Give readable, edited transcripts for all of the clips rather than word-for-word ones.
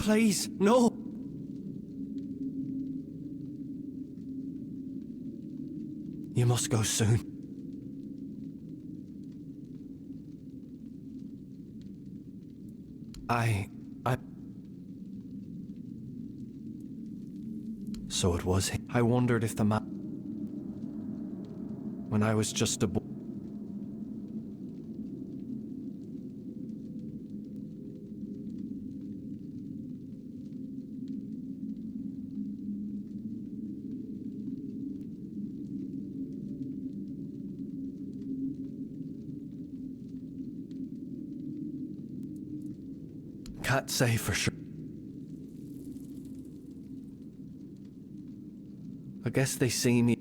Please, no! You must go soon. So it was him. I wondered if the man... When I was just a boy... Can't say for sure. I guess they see me.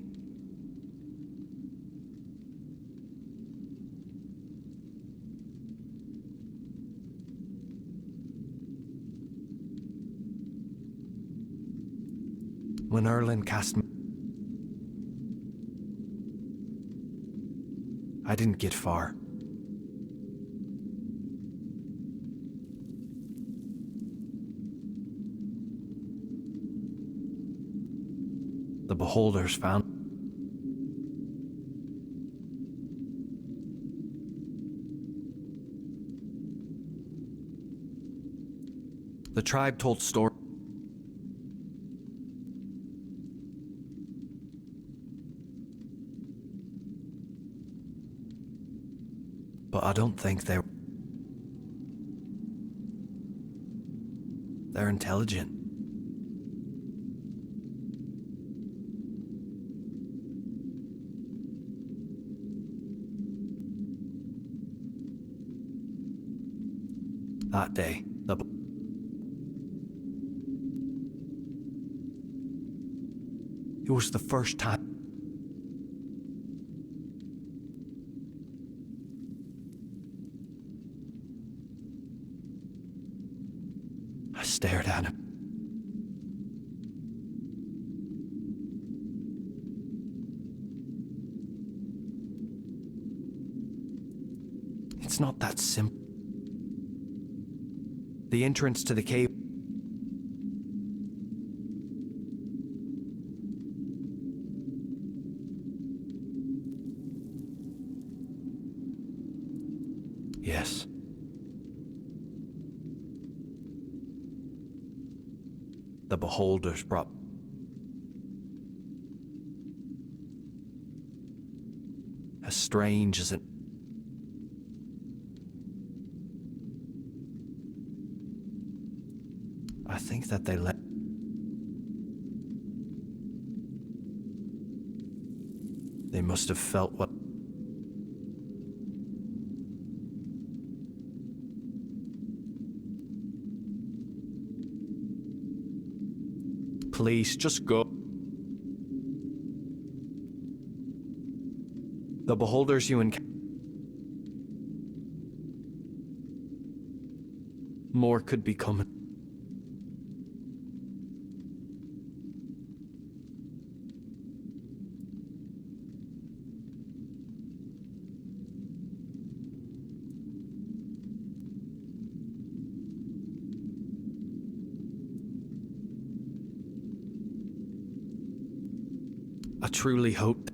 When Erlen cast me, I didn't get far. The beholders found. The tribe told stories. But I don't think they're intelligent. That day, it was the first time I stared at him. It's not that simple. The entrance to the cave. Yes. The beholders brought. As strange as it. I think that they let. They must have felt what. Please, just go. The beholders you encounter. More could be coming. I truly hoped.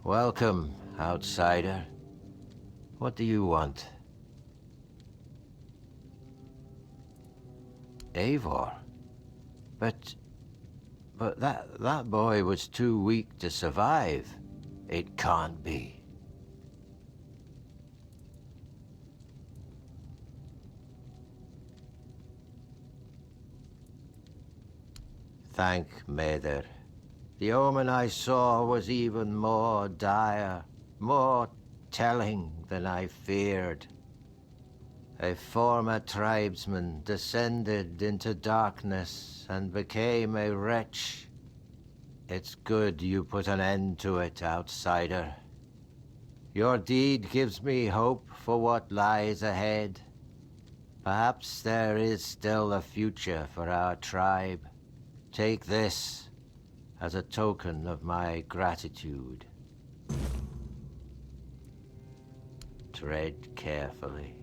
Welcome, outsider. What do you want? Eivor? But that boy was too weak to survive. It can't be. Thank Mother. The omen I saw was even more dire, more telling than I feared. A former tribesman descended into darkness and became a wretch. It's good you put an end to it, outsider. Your deed gives me hope for what lies ahead. Perhaps there is still a future for our tribe. Take this as a token of my gratitude. Tread carefully.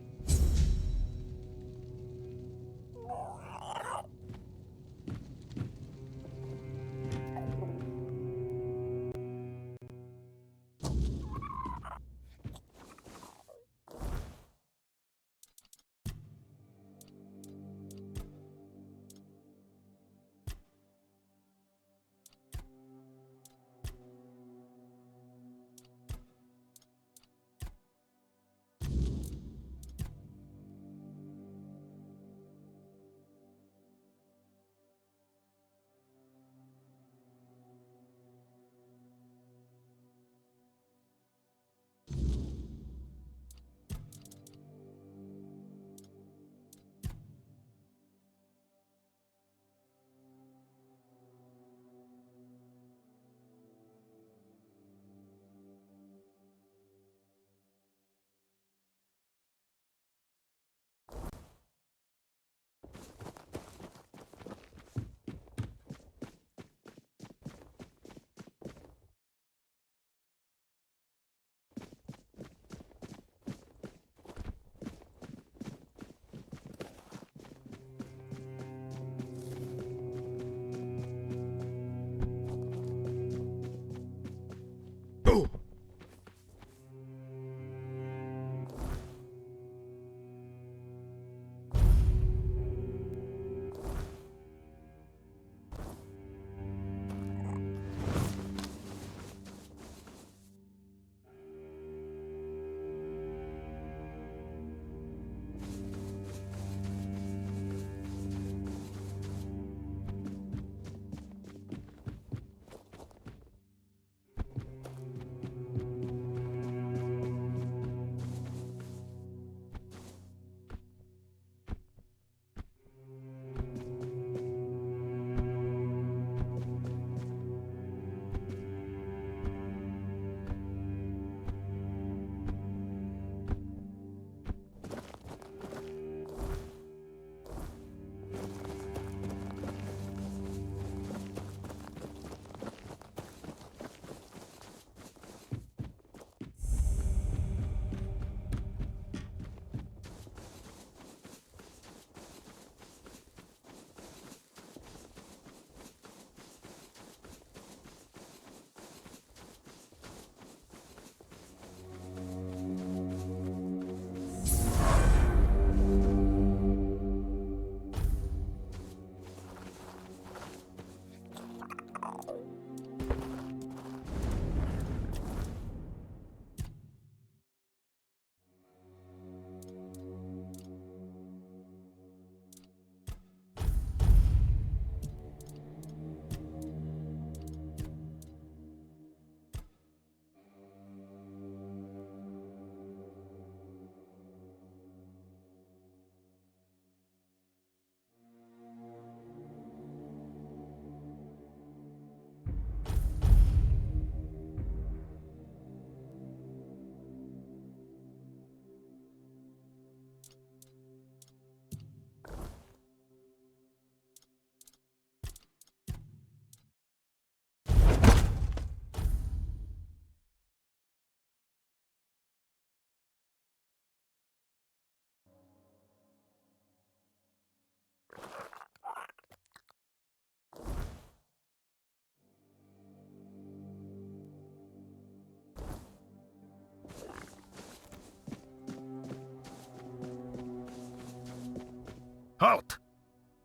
Halt!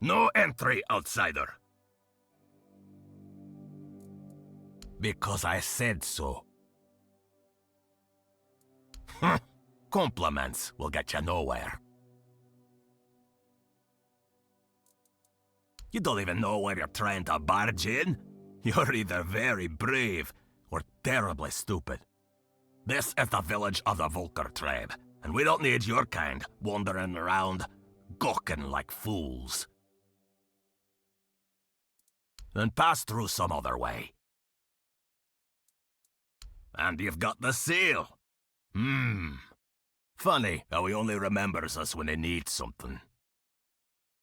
No entry, outsider. Because I said so. Compliments will get you nowhere. You don't even know where you're trying to barge in. You're either very brave or terribly stupid. This is the village of the Volker tribe, and we don't need your kind wandering around, gawking like fools. Then pass through some other way. And you've got the seal. Funny how he only remembers us when he needs something.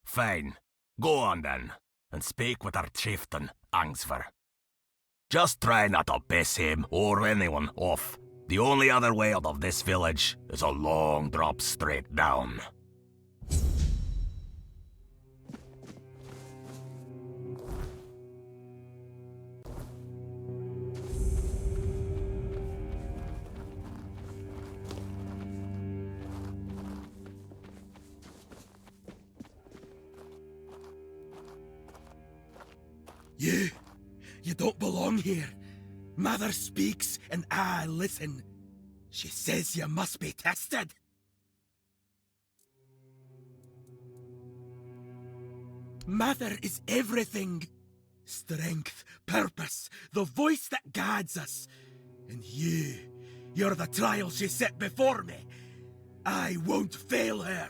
Fine. Go on then, and speak with our chieftain, Angsver. Just try not to piss him or anyone off. The only other way out of this village is a long drop straight down. You don't belong here. Mother speaks and I listen. She says you must be tested. Mother is everything. Strength, purpose, the voice that guides us. And you're the trial she set before me. I won't fail her.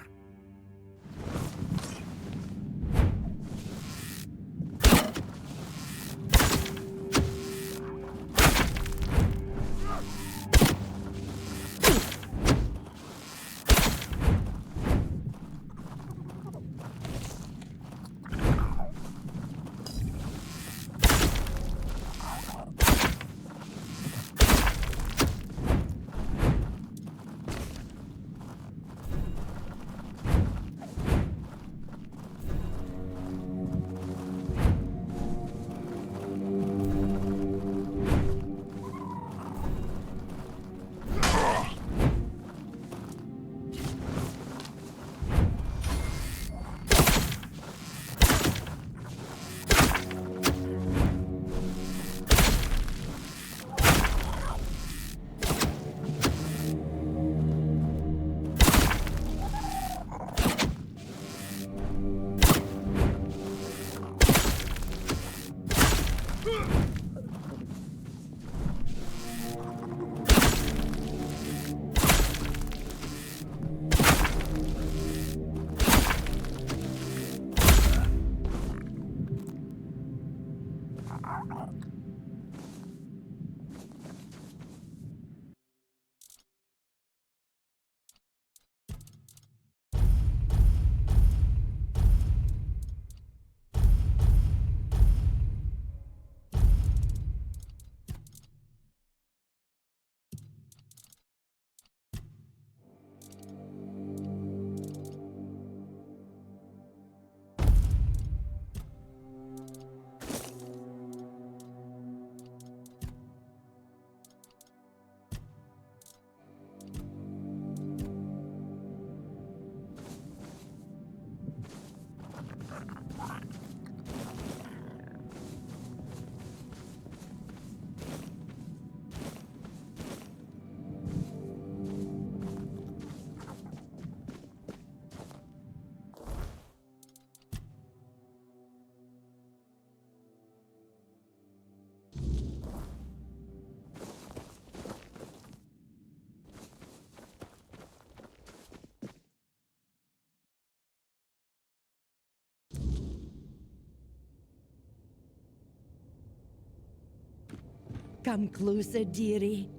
Come closer, dearie.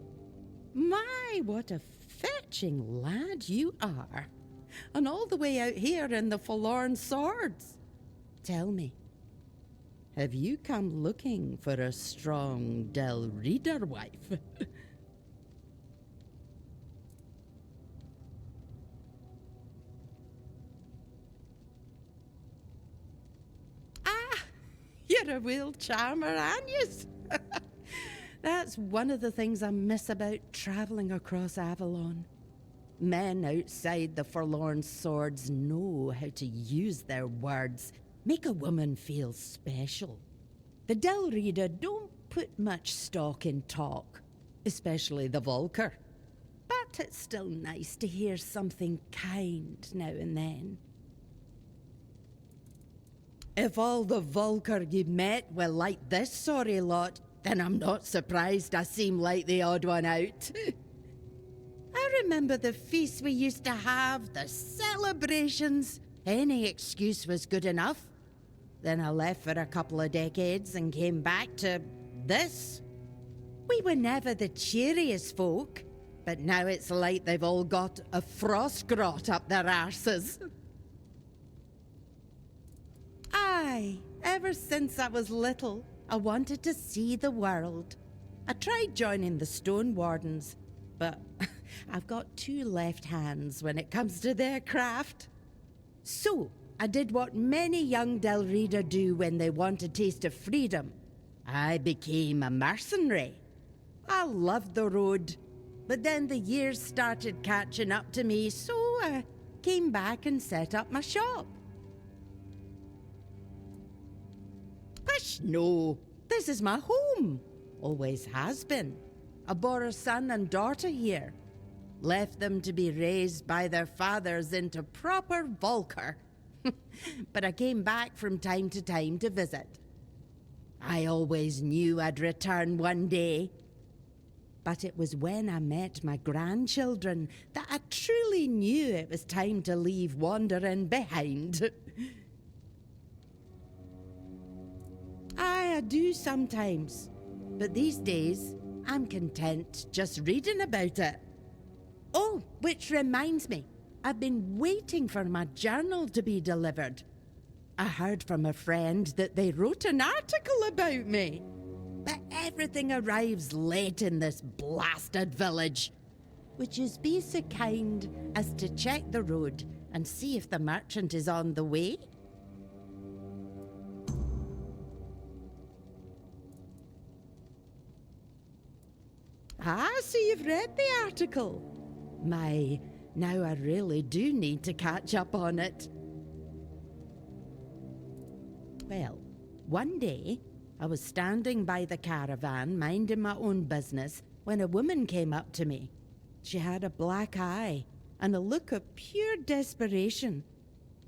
My, what a fetching lad you are. And all the way out here in the Forlorn Swords. Tell me, have you come looking for a strong Del Reader wife? You're a real charmer, aren't you? That's one of the things I miss about traveling across Avalon. Men outside the Forlorn Swords know how to use their words, make a woman feel special. The Del Reader don't put much stock in talk, especially the Vulcar. But it's still nice to hear something kind now and then. If all the Vulcar you met were like this sorry lot, then I'm not surprised I seem like the odd one out. I remember the feasts we used to have, the celebrations. Any excuse was good enough. Then I left for a couple of decades and came back to this. We were never the cheeriest folk, but now it's like they've all got a frost grot up their arses. Aye, ever since I was little, I wanted to see the world. I tried joining the Stone Wardens, but I've got two left hands when it comes to their craft. So, I did what many young Del Reader do when they want a taste of freedom. I became a mercenary. I loved the road, but then the years started catching up to me, so I came back and set up my shop. Pish, no. This is my home. Always has been. I bore a son and daughter here. Left them to be raised by their fathers into proper Vulcar. But I came back from time to time to visit. I always knew I'd return one day. But it was when I met my grandchildren that I truly knew it was time to leave wandering behind. I do sometimes, but these days I'm content just reading about it. Oh, which reminds me, I've been waiting for my journal to be delivered. I heard from a friend that they wrote an article about me. But everything arrives late in this blasted village. Would you be so kind as to check the road and see if the merchant is on the way? Ah, so you've read the article. My, now I really do need to catch up on it. Well, one day, I was standing by the caravan, minding my own business, when a woman came up to me. She had a black eye and a look of pure desperation.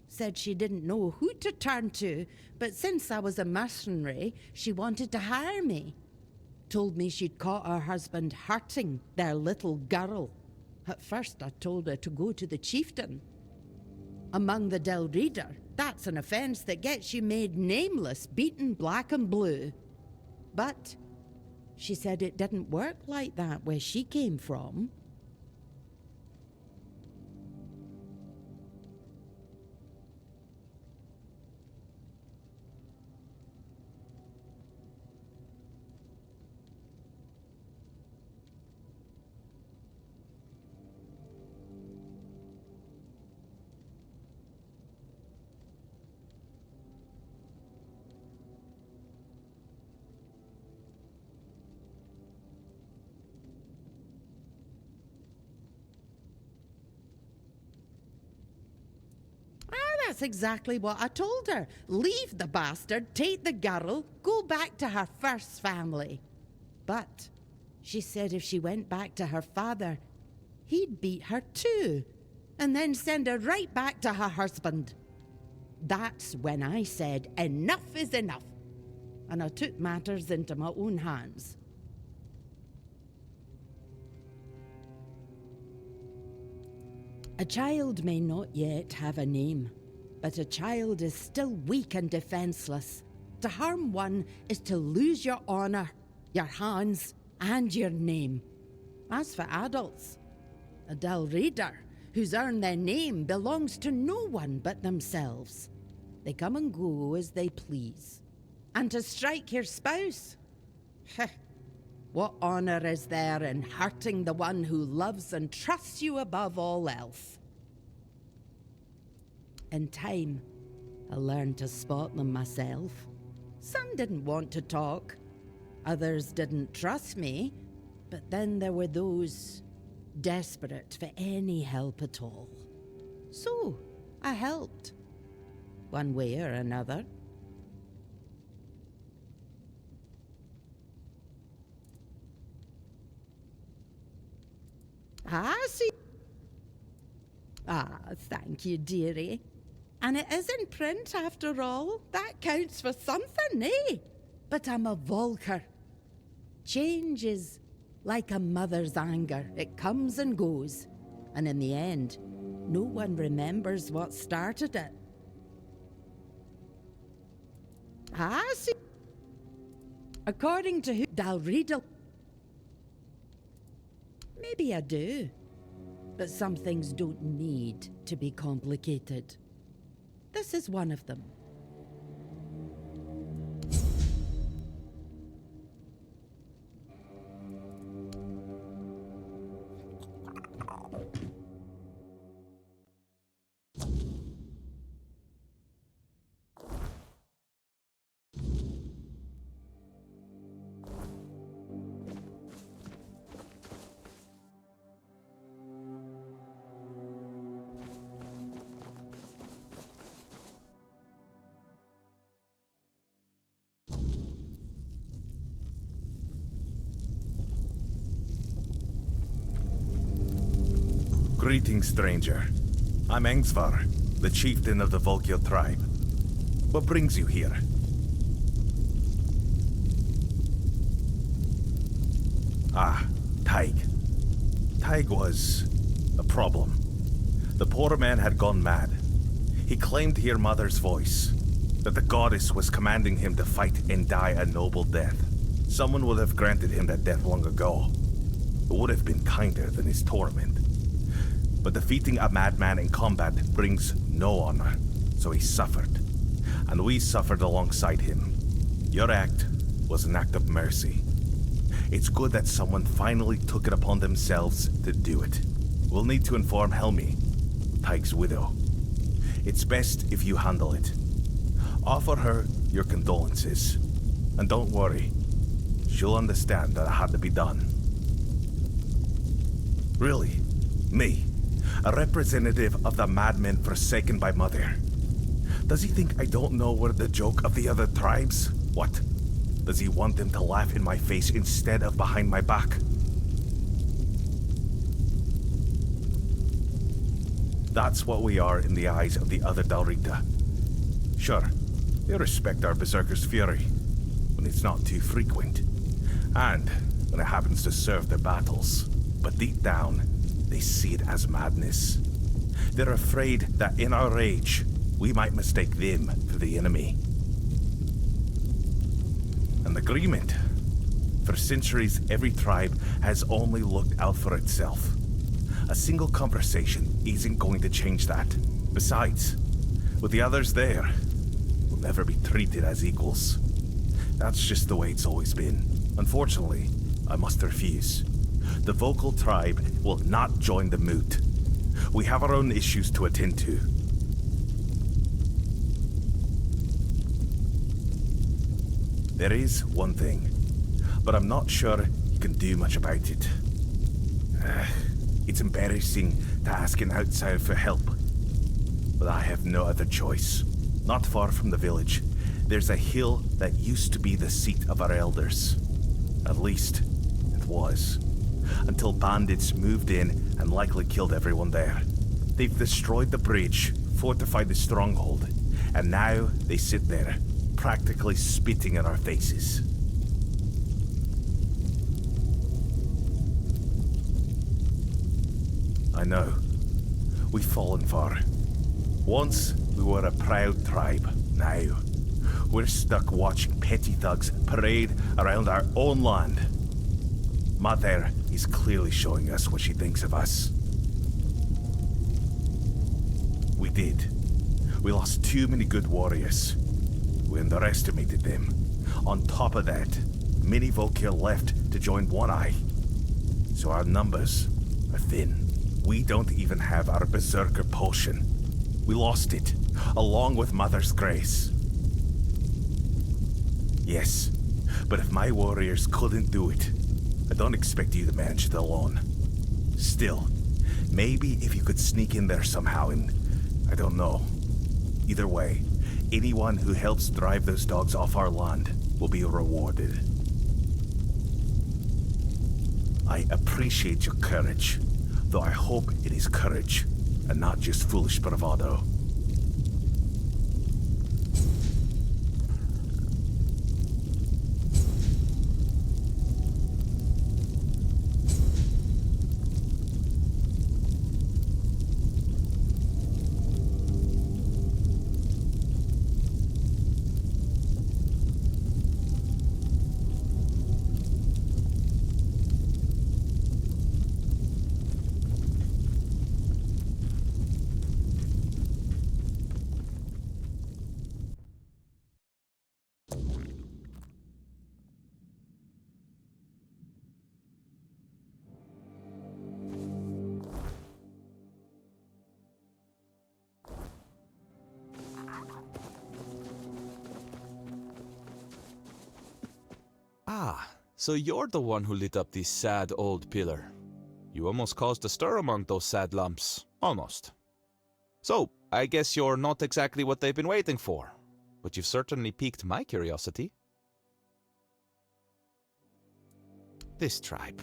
Said she didn't know who to turn to, but since I was a mercenary, she wanted to hire me. Told me she'd caught her husband hurting their little girl. At first I told her to go to the chieftain. Among the Del Reader, that's an offence that gets you made nameless, beaten black and blue. But she said it didn't work like that where she came from. That's exactly what I told her. Leave the bastard, take the girl, go back to her first family. But she said if she went back to her father, he'd beat her too, and then send her right back to her husband. That's when I said, enough is enough, and I took matters into my own hands. A child may not yet have a name, but a child is still weak and defenseless. To harm one is to lose your honor, your hands, and your name. As for adults, a Del Reader who's earned their name belongs to no one but themselves. They come and go as they please. And to strike your spouse? What honor is there in hurting the one who loves and trusts you above all else? In time, I learned to spot them myself. Some didn't want to talk. Others didn't trust me. But then there were those desperate for any help at all. So, I helped. One way or another. I see. Ah, thank you, dearie. And it is in print after all. That counts for something, eh? But I'm a Volker. Change is like a mother's anger. It comes and goes. And in the end, no one remembers what started it. I see. According to who Dalriedel. Maybe I do. But some things don't need to be complicated. This is one of them. Greetings, stranger. I'm Engsvar, the chieftain of the Volkio tribe. What brings you here? Ah, Taig. Taig was a problem. The poor man had gone mad. He claimed to hear Mother's voice, that the goddess was commanding him to fight and die a noble death. Someone would have granted him that death long ago. It would have been kinder than his torment. But defeating a madman in combat brings no honor, so he suffered. And we suffered alongside him. Your act was an act of mercy. It's good that someone finally took it upon themselves to do it. We'll need to inform Helmi, Taig's widow. It's best if you handle it. Offer her your condolences. And don't worry, she'll understand that it had to be done. Really, me, a representative of the madmen forsaken by Mother. Does he think I don't know we're the joke of the other tribes? What? Does he want them to laugh in my face instead of behind my back? That's what we are in the eyes of the other Dalrita. Sure, they respect our berserker's fury, when it's not too frequent, and when it happens to serve their battles. But deep down, they see it as madness. They're afraid that in our rage, we might mistake them for the enemy. An agreement. For centuries, every tribe has only looked out for itself. A single conversation isn't going to change that. Besides, with the others there, we'll never be treated as equals. That's just the way it's always been. Unfortunately, I must refuse. The vocal tribe will not join the moot. We have our own issues to attend to. There is one thing, but I'm not sure you can do much about it. It's embarrassing to ask an outsider for help, but I have no other choice. Not far from the village, there's a hill that used to be the seat of our elders. At least, it was. Until bandits moved in and likely killed everyone there. They've destroyed the bridge, fortified the stronghold, and now they sit there, practically spitting in our faces. I know. We've fallen far. Once, we were a proud tribe. Now, we're stuck watching petty thugs parade around our own land. Mother is clearly showing us what she thinks of us. We did. We lost too many good warriors. We underestimated them. On top of that, many Volkir left to join One Eye. So our numbers are thin. We don't even have our berserker potion. We lost it, along with Mother's grace. Yes, but if my warriors couldn't do it, I don't expect you to manage it alone. Still, maybe if you could sneak in there somehow and... I don't know. Either way, anyone who helps drive those dogs off our land will be rewarded. I appreciate your courage, though I hope it is courage and not just foolish bravado. Ah, so you're the one who lit up the sad old pillar. You almost caused a stir among those sad lumps. Almost. So, I guess you're not exactly what they've been waiting for. But you've certainly piqued my curiosity. This tribe.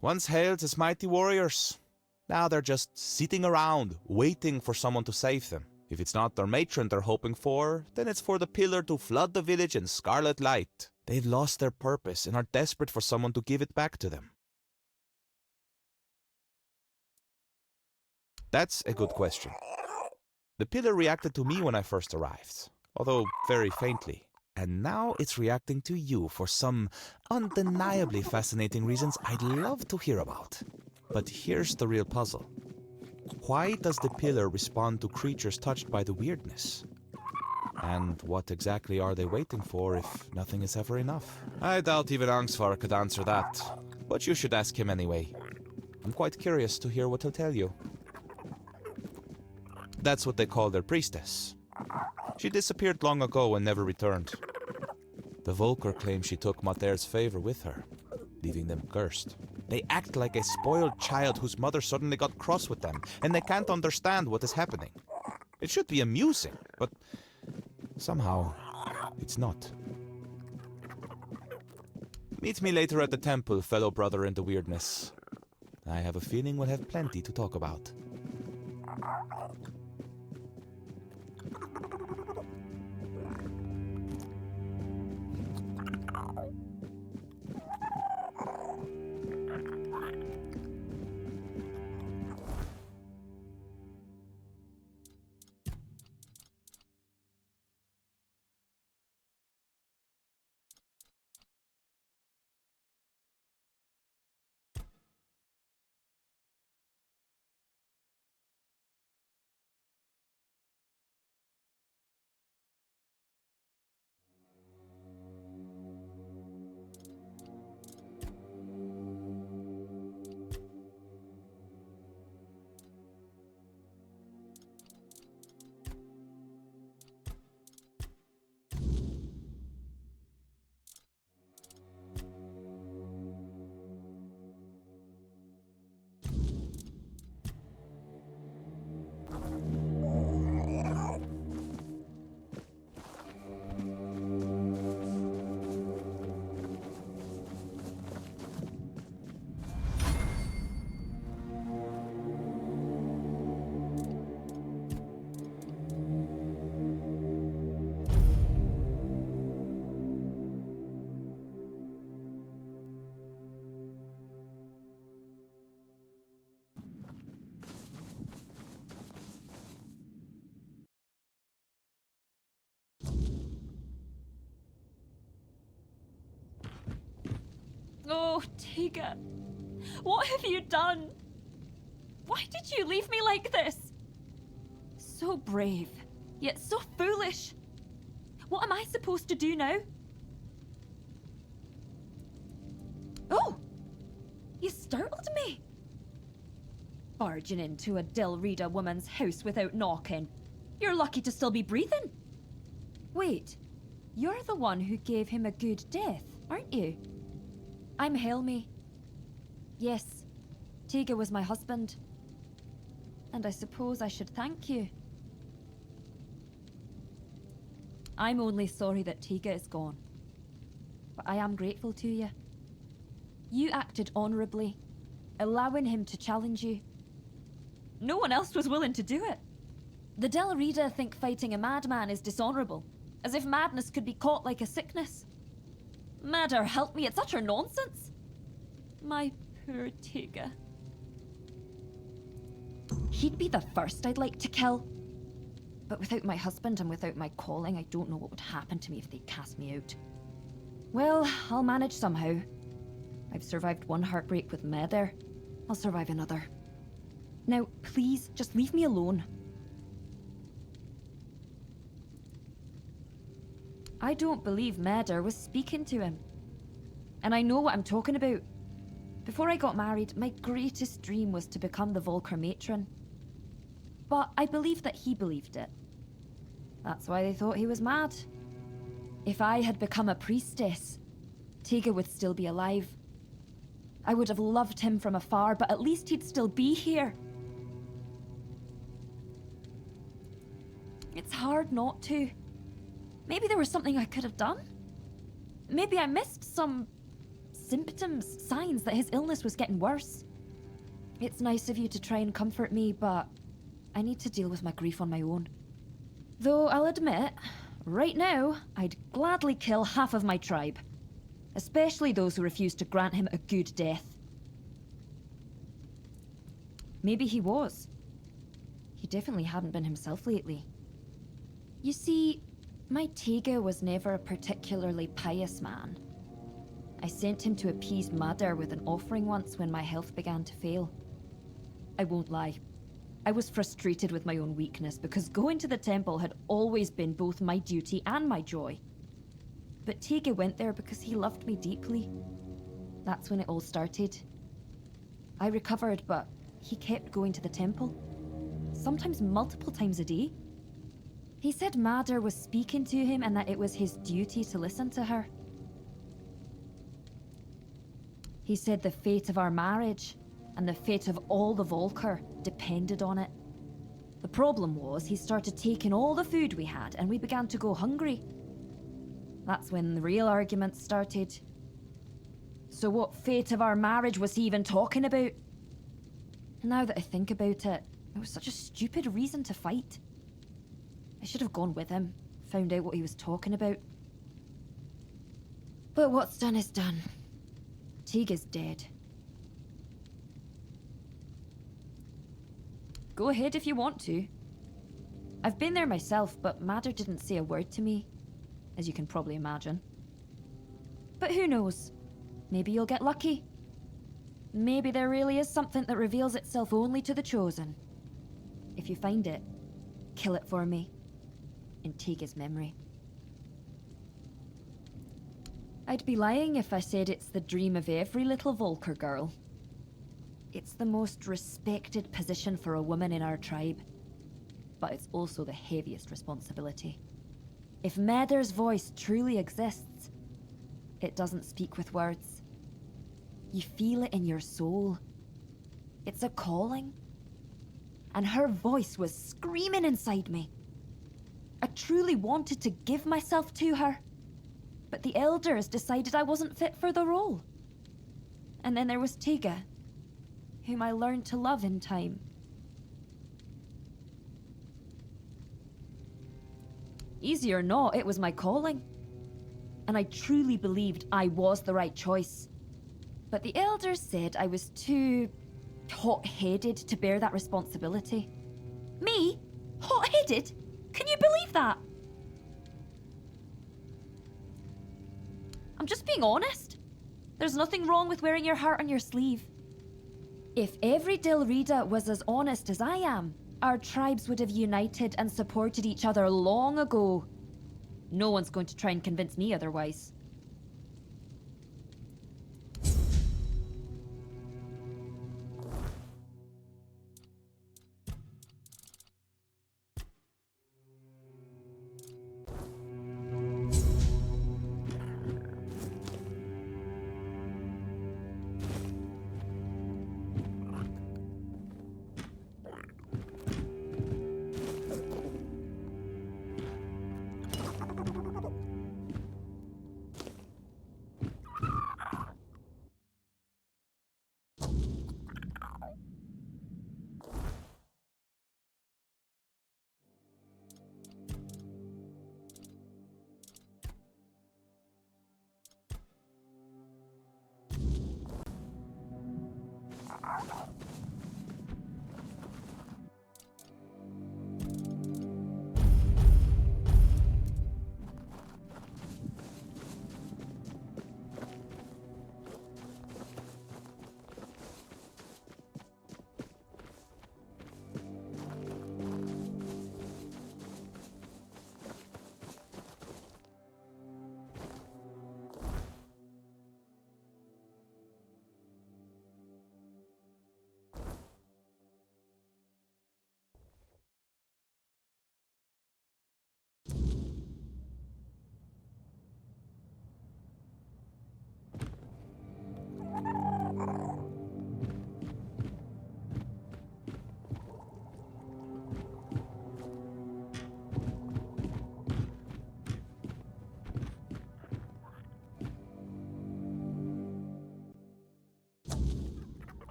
Once hailed as mighty warriors. Now they're just sitting around, waiting for someone to save them. If it's not their matron they're hoping for, then it's for the pillar to flood the village in scarlet light. They've lost their purpose and are desperate for someone to give it back to them. That's a good question. The pillar reacted to me when I first arrived, although very faintly. And now it's reacting to you for some undeniably fascinating reasons I'd love to hear about. But here's the real puzzle. Why does the pillar respond to creatures touched by the weirdness? And what exactly are they waiting for if nothing is ever enough? I doubt even Angsvar could answer that, but you should ask him anyway. I'm quite curious to hear what he'll tell you. That's what they call their priestess. She disappeared long ago and never returned. The Volker claim she took Mater's favor with her, leaving them cursed. They act like a spoiled child whose mother suddenly got cross with them, and they can't understand what is happening. It should be amusing, but somehow it's not. Meet me later at the temple, fellow brother in the weirdness. I have a feeling we'll have plenty to talk about. Oh, Tiga, what have you done? Why did you leave me like this? So brave, yet so foolish. What am I supposed to do now? Oh, you startled me. Barging into a Dilrida woman's house without knocking. You're lucky to still be breathing. Wait, you're the one who gave him a good death, aren't you? I'm Helmi. Yes, Tega was my husband. And I suppose I should thank you. I'm only sorry that Tega is gone. But I am grateful to you. You acted honorably, allowing him to challenge you. No one else was willing to do it. The Del Rida think fighting a madman is dishonorable, as if madness could be caught like a sickness. Madder, help me, it's utter nonsense. My poor Tega. He'd be the first I'd like to kill. But without my husband and without my calling, I don't know what would happen to me if they cast me out. Well, I'll manage somehow. I've survived one heartbreak with Meder. I'll survive another. Now, please, just leave me alone. I don't believe Meder was speaking to him. And I know what I'm talking about. Before I got married, my greatest dream was to become the Volker matron. But I believe that he believed it. That's why they thought he was mad. If I had become a priestess, Tega would still be alive. I would have loved him from afar, but at least he'd still be here. It's hard not to. Maybe there was something I could have done. Maybe I missed some symptoms, signs that his illness was getting worse. It's nice of you to try and comfort me, but I need to deal with my grief on my own. Though I'll admit, right now, I'd gladly kill half of my tribe. Especially those who refuse to grant him a good death. Maybe he was. He definitely hadn't been himself lately. You see, my Tega was never a particularly pious man. I sent him to appease Madar with an offering once when my health began to fail. I won't lie. I was frustrated with my own weakness because going to the temple had always been both my duty and my joy. But Tega went there because he loved me deeply. That's when it all started. I recovered, but he kept going to the temple. Sometimes multiple times a day. He said Madar was speaking to him and that it was his duty to listen to her. He said the fate of our marriage and the fate of all the Volker depended on it. The problem was he started taking all the food we had and we began to go hungry. That's when the real arguments started. So what fate of our marriage was he even talking about? Now that I think about it, it was such a stupid reason to fight. I should have gone with him, found out what he was talking about. But what's done is done. Tega's dead. Go ahead if you want to. I've been there myself, but Madder didn't say a word to me, as you can probably imagine. But who knows? Maybe you'll get lucky. Maybe there really is something that reveals itself only to the chosen. If you find it, kill it for me, in Tega's memory. I'd be lying if I said it's the dream of every little Volker girl. It's the most respected position for a woman in our tribe, but it's also the heaviest responsibility. If Meder's voice truly exists, it doesn't speak with words. You feel it in your soul. It's a calling. And her voice was screaming inside me. I truly wanted to give myself to her, but the elders decided I wasn't fit for the role. And then there was Tega, whom I learned to love in time. Easy or not, it was my calling. And I truly believed I was the right choice. But the elders said I was too hot-headed to bear that responsibility. Me? Hot-headed? Can you believe that? I'm just being honest. There's nothing wrong with wearing your heart on your sleeve. If every Dilrida was as honest as I am, our tribes would have united and supported each other long ago. No one's going to try and convince me otherwise.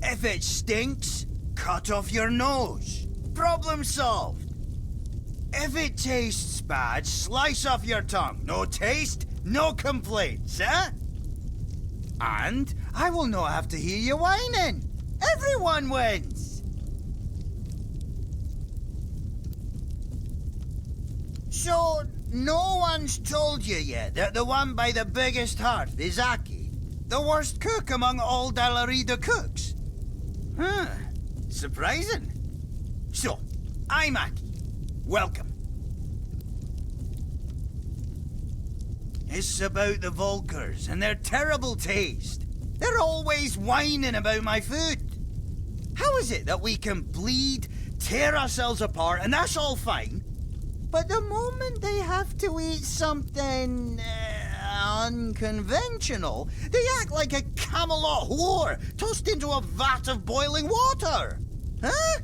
If it stinks, cut off your nose. Problem solved. If it tastes bad, slice off your tongue. No taste, no complaints, eh? And I will not have to hear you whining. Everyone wins. So, no one's told you yet that the one by the biggest heart is Aki, the worst cook among all Dalarida cooks? Huh. Surprising. So, I'm Aki. Welcome. It's about the Volkers and their terrible taste. They're always whining about my food. How is it that we can bleed, tear ourselves apart, and that's all fine? But the moment they have to eat something unconventional, they act like a Camelot whore tossed into a vat of boiling water. Huh?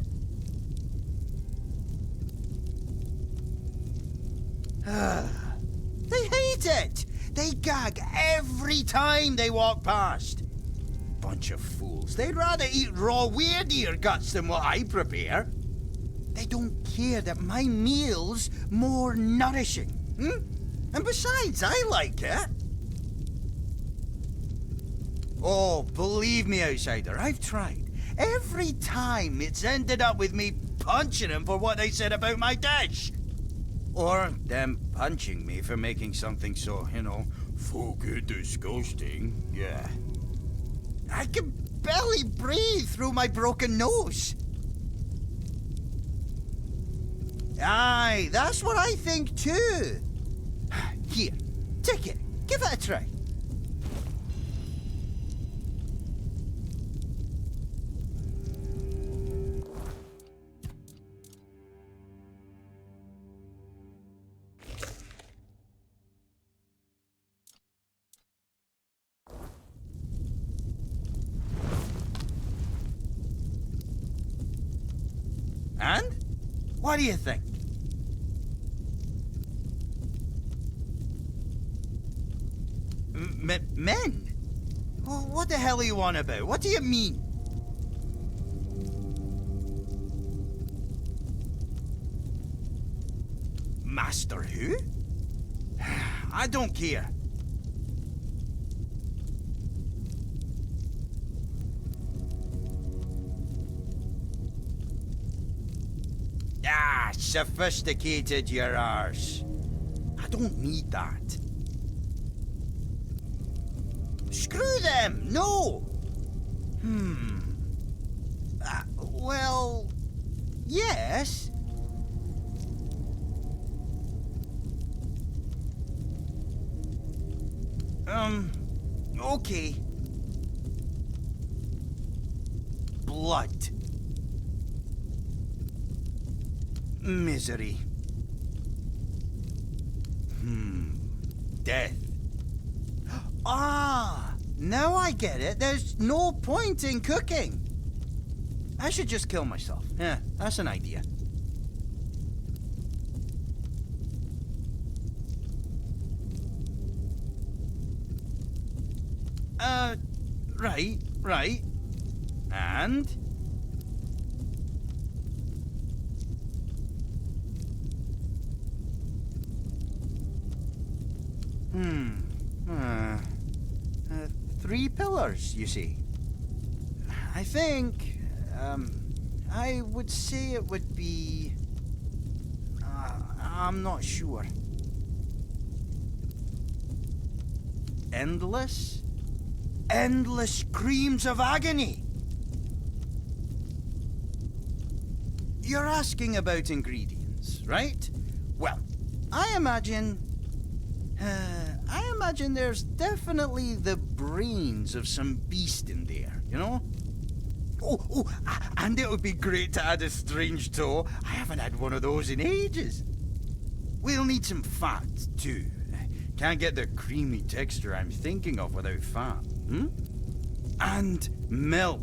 They hate it. They gag every time they walk past. Bunch of fools. They'd rather eat raw weird-ear guts than what I prepare. They don't care that my meal's more nourishing. And besides, I like it. Oh, believe me, outsider, I've tried. Every time it's ended up with me punching them for what they said about my dish. Or them punching me for making something so, fucking disgusting. Yeah. I can barely breathe through my broken nose. Aye, that's what I think too. Here, take it. Give it a try. And? What do you think? Men? Well, what the hell are you on about? What do you mean? Master who? I don't care. Ah, sophisticated your arse. I don't need that. Screw them! No! Well... yes. Okay. Blood. Misery. Death. Ah! Now I get it. There's no point in cooking. I should just kill myself. Yeah, that's an idea. Right. And? Three pillars, you see. I think, I would say it would be... I'm not sure. Endless screams of agony. You're asking about ingredients, right? Well, I imagine there's definitely the brains of some beast in there, you know? Oh, and it would be great to add a strange toe. I haven't had one of those in ages. We'll need some fat, too. Can't get the creamy texture I'm thinking of without fat, And milk.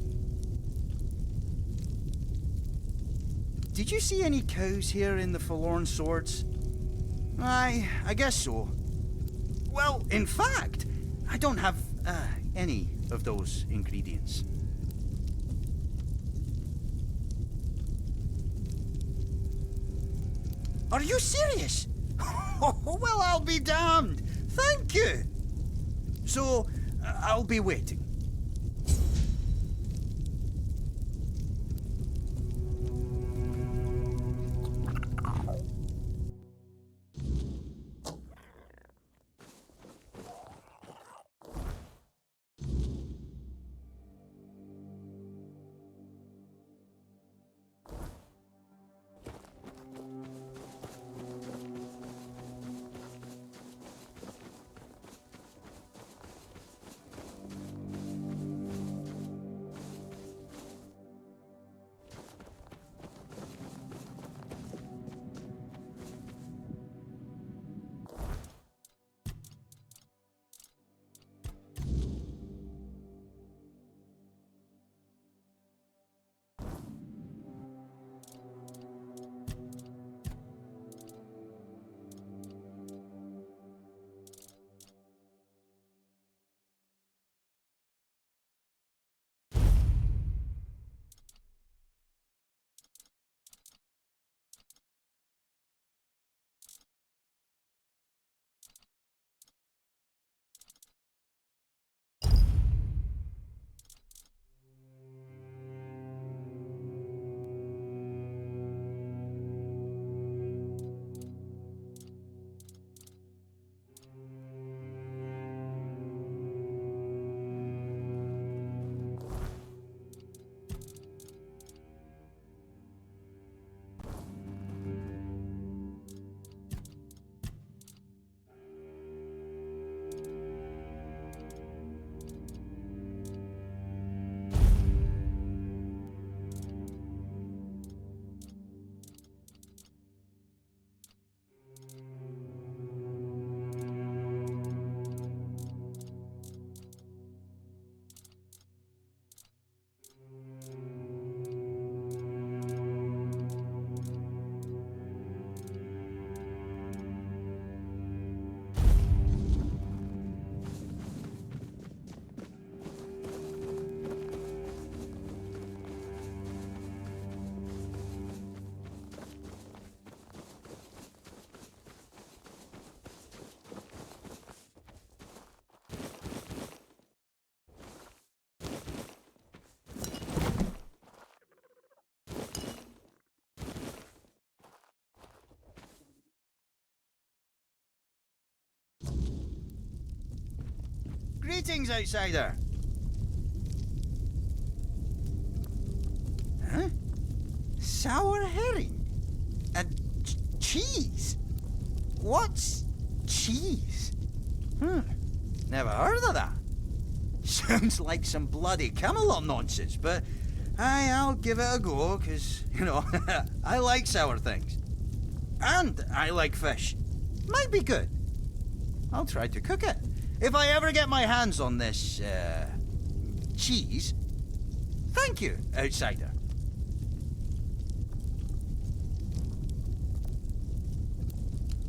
Did you see any cows here in the Forlorn Swords? I guess so. Well, in fact, I don't have, any of those ingredients. Are you serious? Well, I'll be damned. Thank you. So, I'll be waiting. Greetings, outsider. Huh? Sour herring? And cheese? What's cheese? Never heard of that. Sounds like some bloody Camelot nonsense, but I'll give it a go, because, you know, I like sour things. And I like fish. Might be good. I'll try to cook it. If I ever get my hands on this, cheese, thank you, outsider.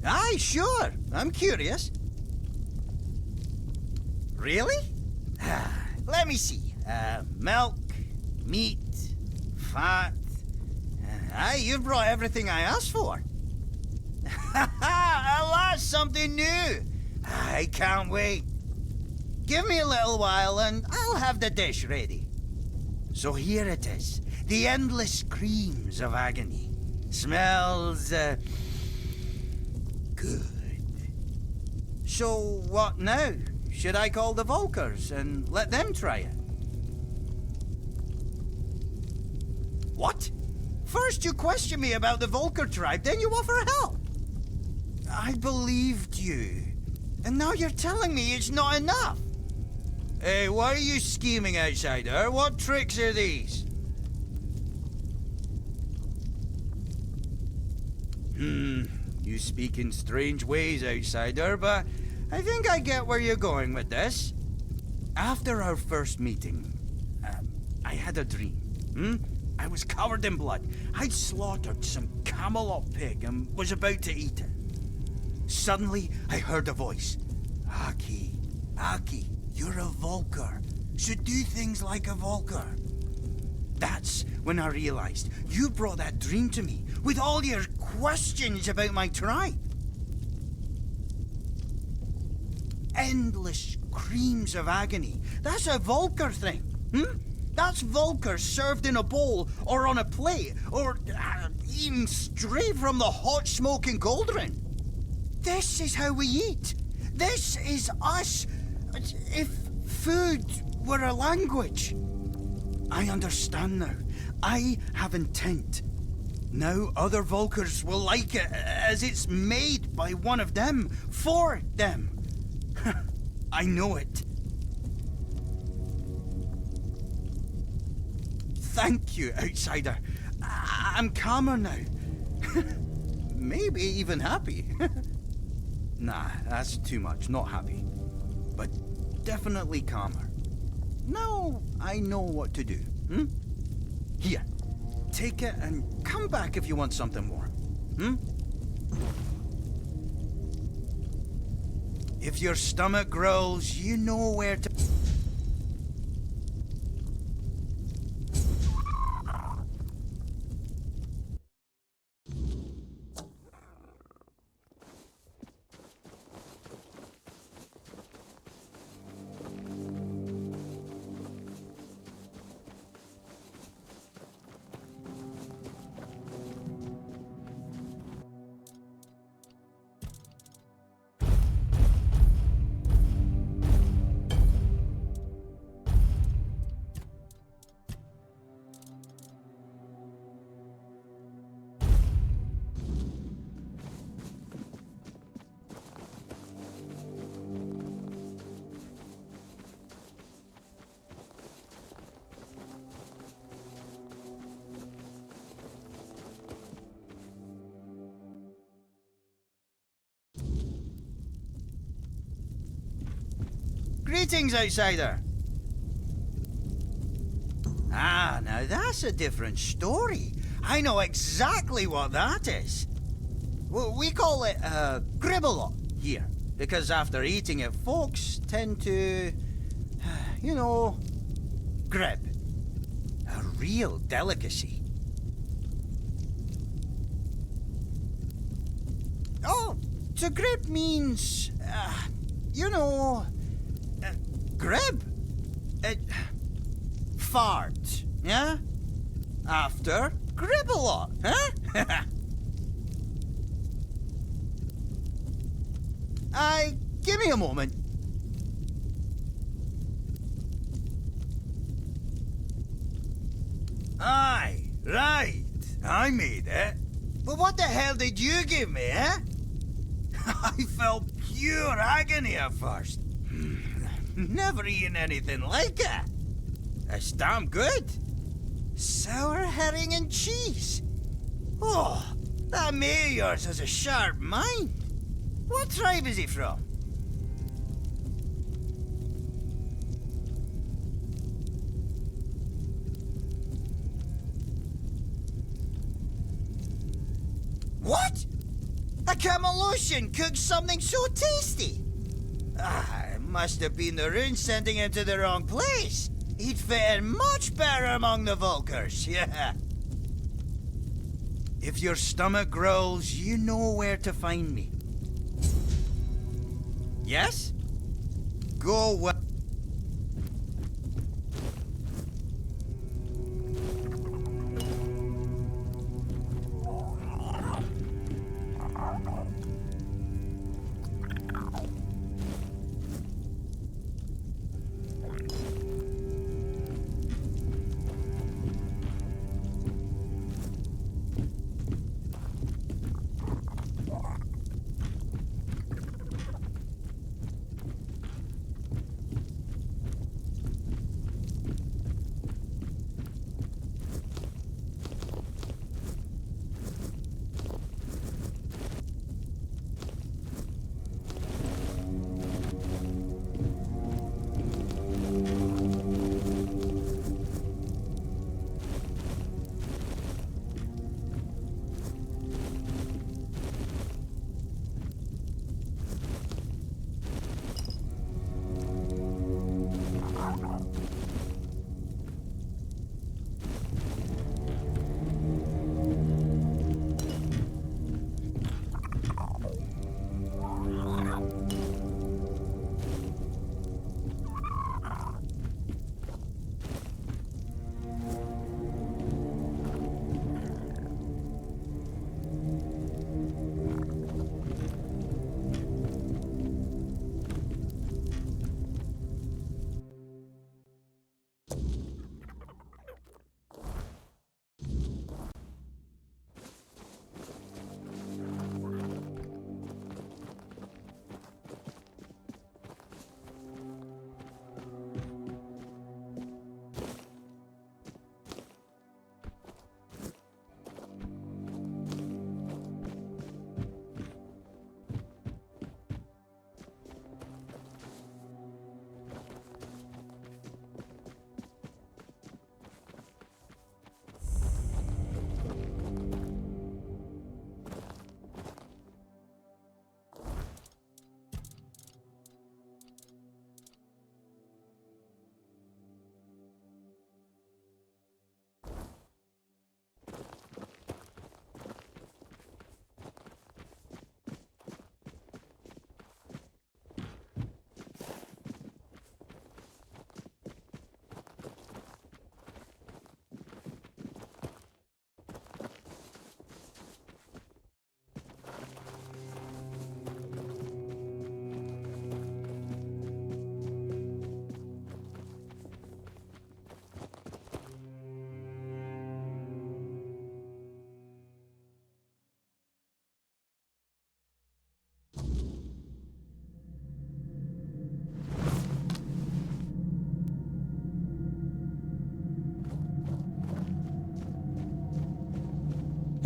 Aye, sure. I'm curious. Really? let me see. Milk, meat, fat. Aye, you've brought everything I asked for. Alas, something new. I can't wait. Give me a little while and I'll have the dish ready. So here it is. The endless screams of agony. Smells, good. So what now? Should I call the Volkers and let them try it? What? First you question me about the Volker tribe, then you offer help. I believed you. And now you're telling me it's not enough. Hey, why are you scheming, outsider? What tricks are these? You speak in strange ways, outsider, but I think I get where you're going with this. After our first meeting, I had a dream. I was covered in blood. I'd slaughtered some Camelot pig and was about to eat it. Suddenly, I heard a voice. Aki, you're a Volker. Should do things like a Volker. That's when I realized you brought that dream to me with all your questions about my tribe. Endless screams of agony. That's a Volker thing. That's Volker served in a bowl or on a plate or even straight from the hot smoking cauldron. This is how we eat. This is us. If food were a language. I understand now. I have intent. Now other Volkers will like it as it's made by one of them, for them. I know it. Thank you, outsider. I'm calmer now. Maybe even happy. Nah, that's too much. Not happy. But definitely calmer. Now I know what to do. Here, take it and come back if you want something more. If your stomach growls, you know where to... Greetings, outsider. Ah, now that's a different story. I know exactly what that is. Well, we call it gribble here, because after eating it, folks tend to, you know, grib. A real delicacy. Oh, to grib means, you know, grib. Fart, yeah? After gribble, huh? Give me a moment. Aye, right. I made it. But what the hell did you give me, eh? I felt pure agony at first. Never eaten anything like it. It's damn good. Sour herring and cheese. Oh, that mate of yours has a sharp mind. What tribe is he from? What? A Camelosian cooks something so tasty? Must have been the runes sending him to the wrong place. He'd fit in much better among the Vulkars, yeah. If your stomach growls, you know where to find me. Yes? Go well.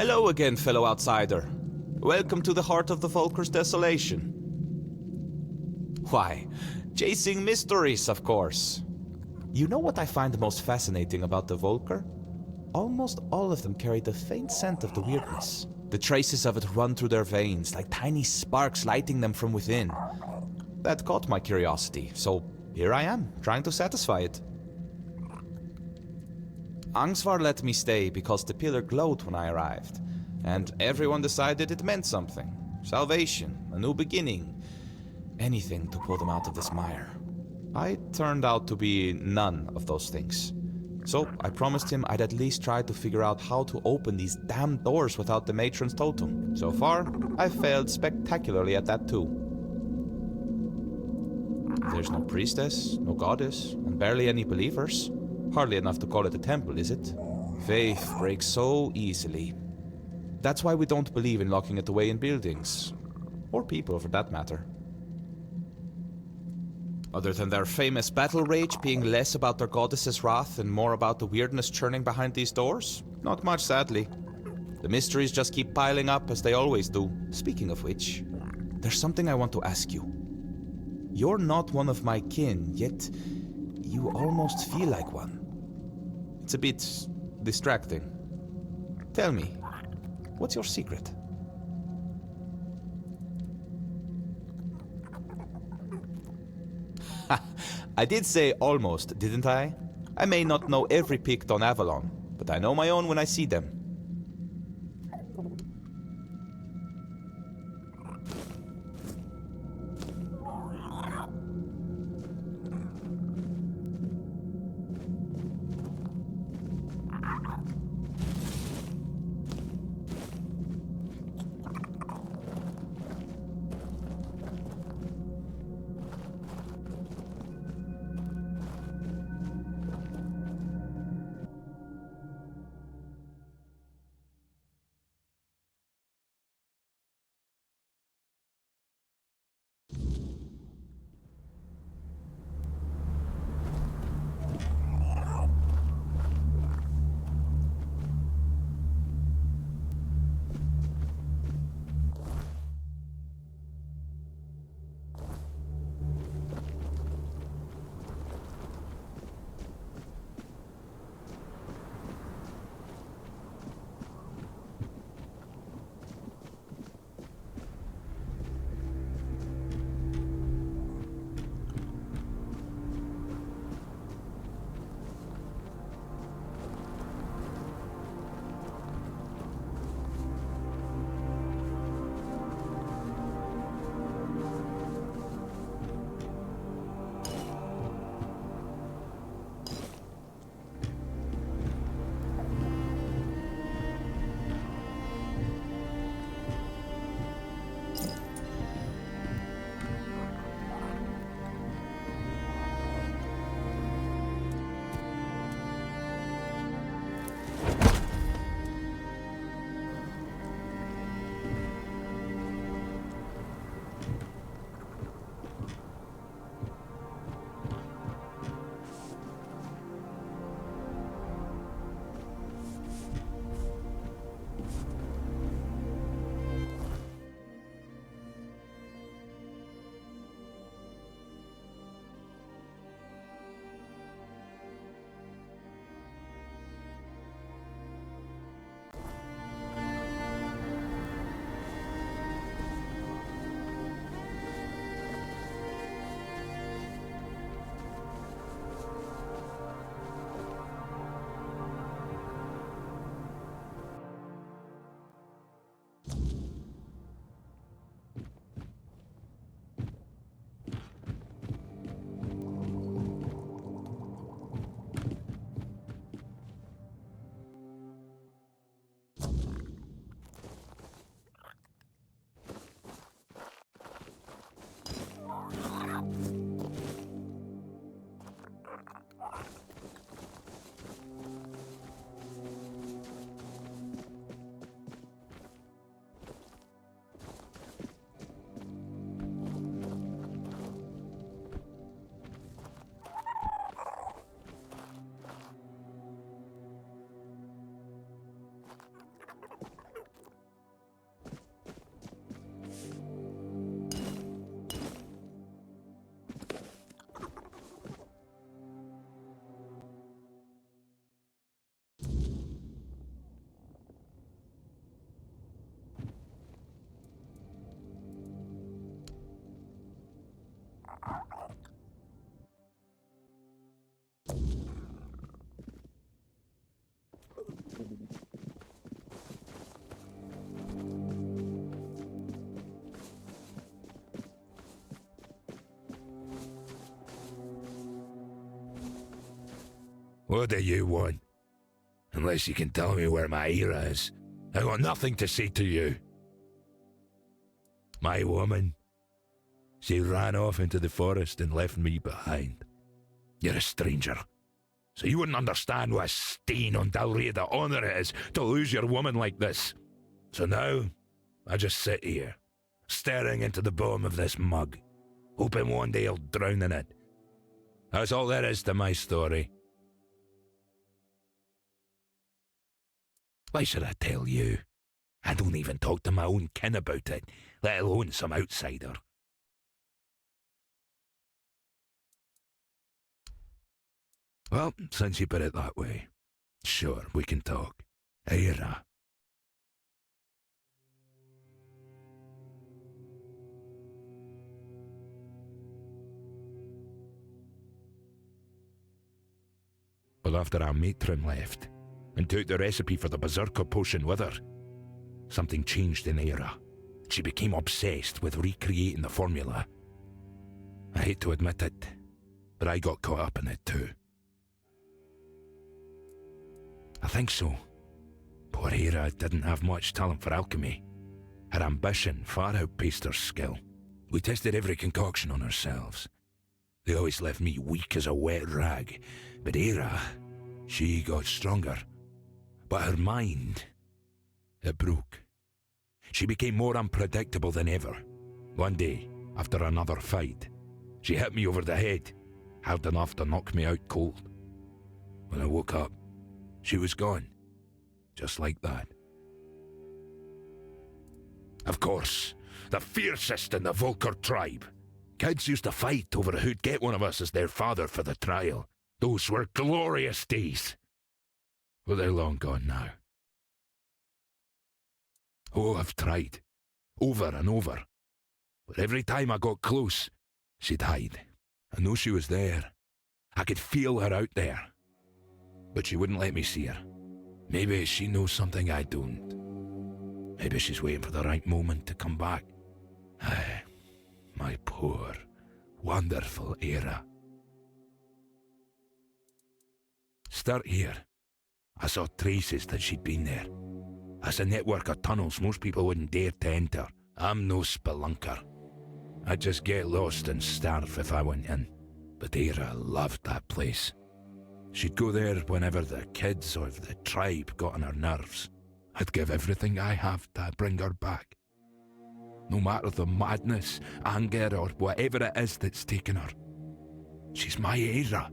Hello again, fellow outsider. Welcome to the heart of the Vulkar's desolation. Why, chasing mysteries, of course. You know what I find most fascinating about the Vulkar? Almost all of them carry the faint scent of the weirdness. The traces of it run through their veins, like tiny sparks lighting them from within. That caught my curiosity, so here I am, trying to satisfy it. Angsvar let me stay because the pillar glowed when I arrived, and everyone decided it meant something. Salvation, a new beginning, anything to pull them out of this mire. I turned out to be none of those things. So I promised him I'd at least try to figure out how to open these damn doors without the matron's totem. So far, I've failed spectacularly at that too. There's no priestess, no goddess, and barely any believers. Hardly enough to call it a temple, is it? Faith breaks so easily. That's why we don't believe in locking it away in buildings. Or people, for that matter. Other than their famous battle rage being less about their goddess's wrath and more about the weirdness churning behind these doors? Not much, sadly. The mysteries just keep piling up, as they always do. Speaking of which, there's something I want to ask you. You're not one of my kin, yet you almost feel like one. It's a bit distracting. Tell me, what's your secret? I did say almost, didn't I? I may not know every Pict on Avalon, but I know my own when I see them. What do you want? Unless you can tell me where my Ira is, I got nothing to say to you. My woman. She ran off into the forest and left me behind. You're a stranger, so you wouldn't understand what a stain on Dalriada's honor it is to lose your woman like this. So now, I just sit here, staring into the bottom of this mug, hoping one day I'll drown in it. That's all there is to my story. Why should I tell you? I don't even talk to my own kin about it, let alone some outsider. Well, since you put it that way, sure, we can talk. Ira. But after our matron left, and took the recipe for the Berserker potion with her, something changed in Era. She became obsessed with recreating the formula. I hate to admit it, but I got caught up in it too. I think so. Poor Era didn't have much talent for alchemy. Her ambition far outpaced her skill. We tested every concoction on ourselves. They always left me weak as a wet rag, but Era, she got stronger. But her mind, it broke. She became more unpredictable than ever. One day, after another fight, she hit me over the head, hard enough to knock me out cold. When I woke up, she was gone, just like that. Of course, the fiercest in the Volker tribe. Kids used to fight over who'd get one of us as their father for the trial. Those were glorious days. Well, they're long gone now. Oh, I've tried. Over and over. But every time I got close, she'd hide. I know she was there. I could feel her out there. But she wouldn't let me see her. Maybe she knows something I don't. Maybe she's waiting for the right moment to come back. Ay, my poor, wonderful Era. Start here. I saw traces that she'd been there. That's a network of tunnels most people wouldn't dare to enter. I'm no spelunker. I'd just get lost and starve if I went in. But Era loved that place. She'd go there whenever the kids or the tribe got on her nerves. I'd give everything I have to bring her back. No matter the madness, anger, or whatever it is that's taken her. She's my Era.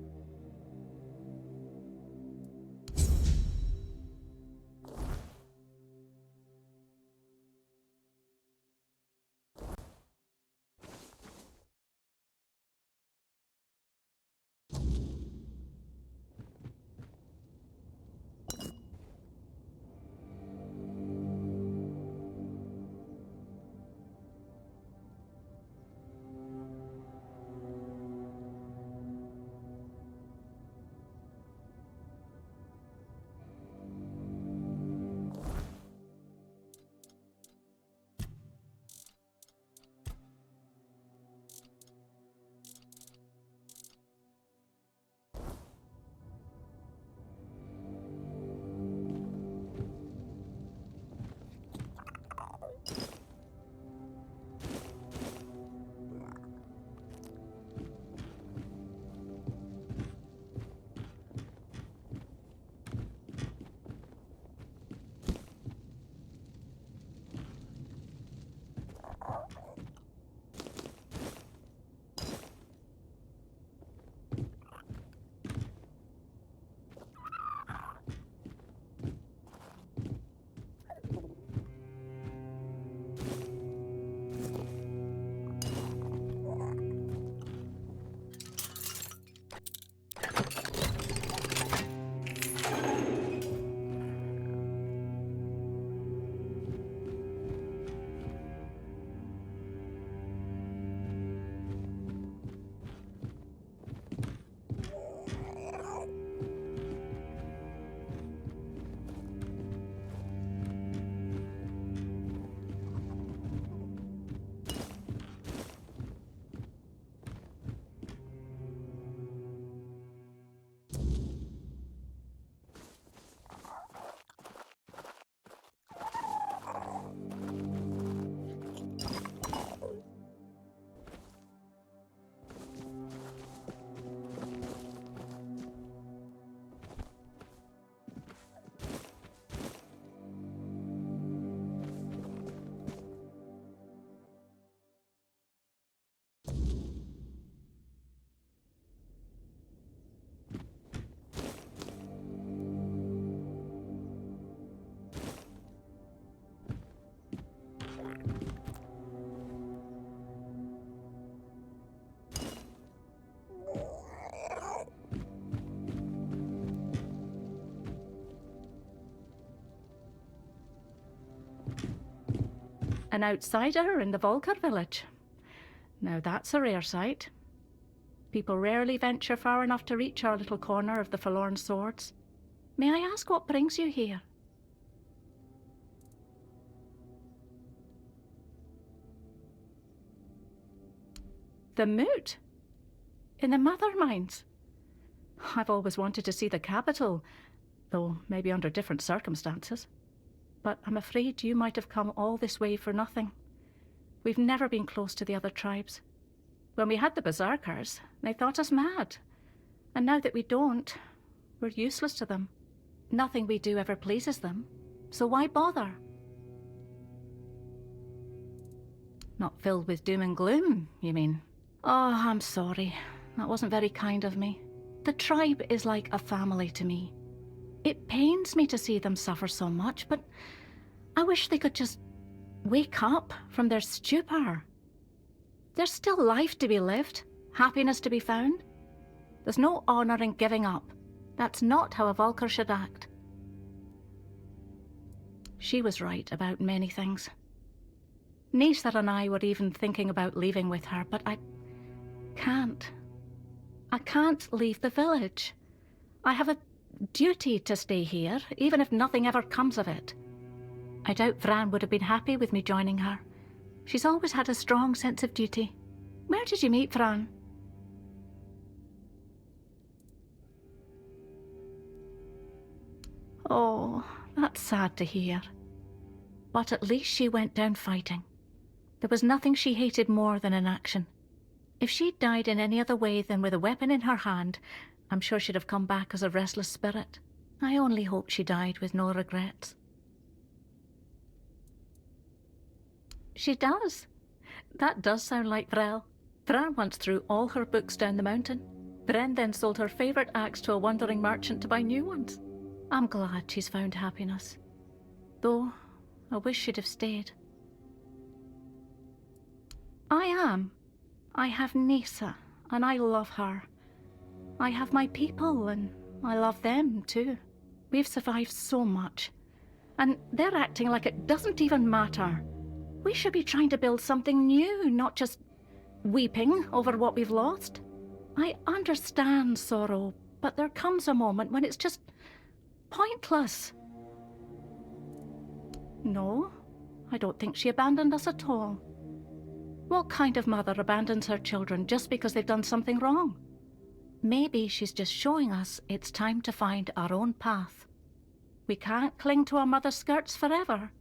An outsider in the Volker village. Now that's a rare sight. People rarely venture far enough to reach our little corner of the Forlorn Swords. May I ask what brings you here? The Moot? In the Mother Mines? I've always wanted to see the capital, though maybe under different circumstances. But I'm afraid you might have come all this way for nothing. We've never been close to the other tribes. When we had the Berserkers, they thought us mad. And now that we don't, we're useless to them. Nothing we do ever pleases them, so why bother? Not filled with doom and gloom, you mean? Oh, I'm sorry. That wasn't very kind of me. The tribe is like a family to me. It pains me to see them suffer so much, but I wish they could just wake up from their stupor. There's still life to be lived, happiness to be found. There's no honor in giving up. That's not how a Vulcar should act. She was right about many things. Nisa and I were even thinking about leaving with her, but I can't. I can't leave the village. I have a duty to stay here, even if nothing ever comes of it. I doubt Fran would have been happy with me joining her. She's always had a strong sense of duty. Where did you meet Fran? Oh, that's sad to hear. But at least she went down fighting. There was nothing she hated more than inaction. If she'd died in any other way than with a weapon in her hand, I'm sure she'd have come back as a restless spirit. I only hope she died with no regrets. She does. That does sound like Vrel. Fran once threw all her books down the mountain. Bren then sold her favourite axe to a wandering merchant to buy new ones. I'm glad she's found happiness. Though, I wish she'd have stayed. I am. I have Nisa, and I love her. I have my people, and I love them too. We've survived so much. And they're acting like it doesn't even matter. We should be trying to build something new, not just weeping over what we've lost. I understand sorrow, but there comes a moment when it's just pointless. No, I don't think she abandoned us at all. What kind of mother abandons her children just because they've done something wrong? Maybe she's just showing us it's time to find our own path. We can't cling to our mother's skirts forever.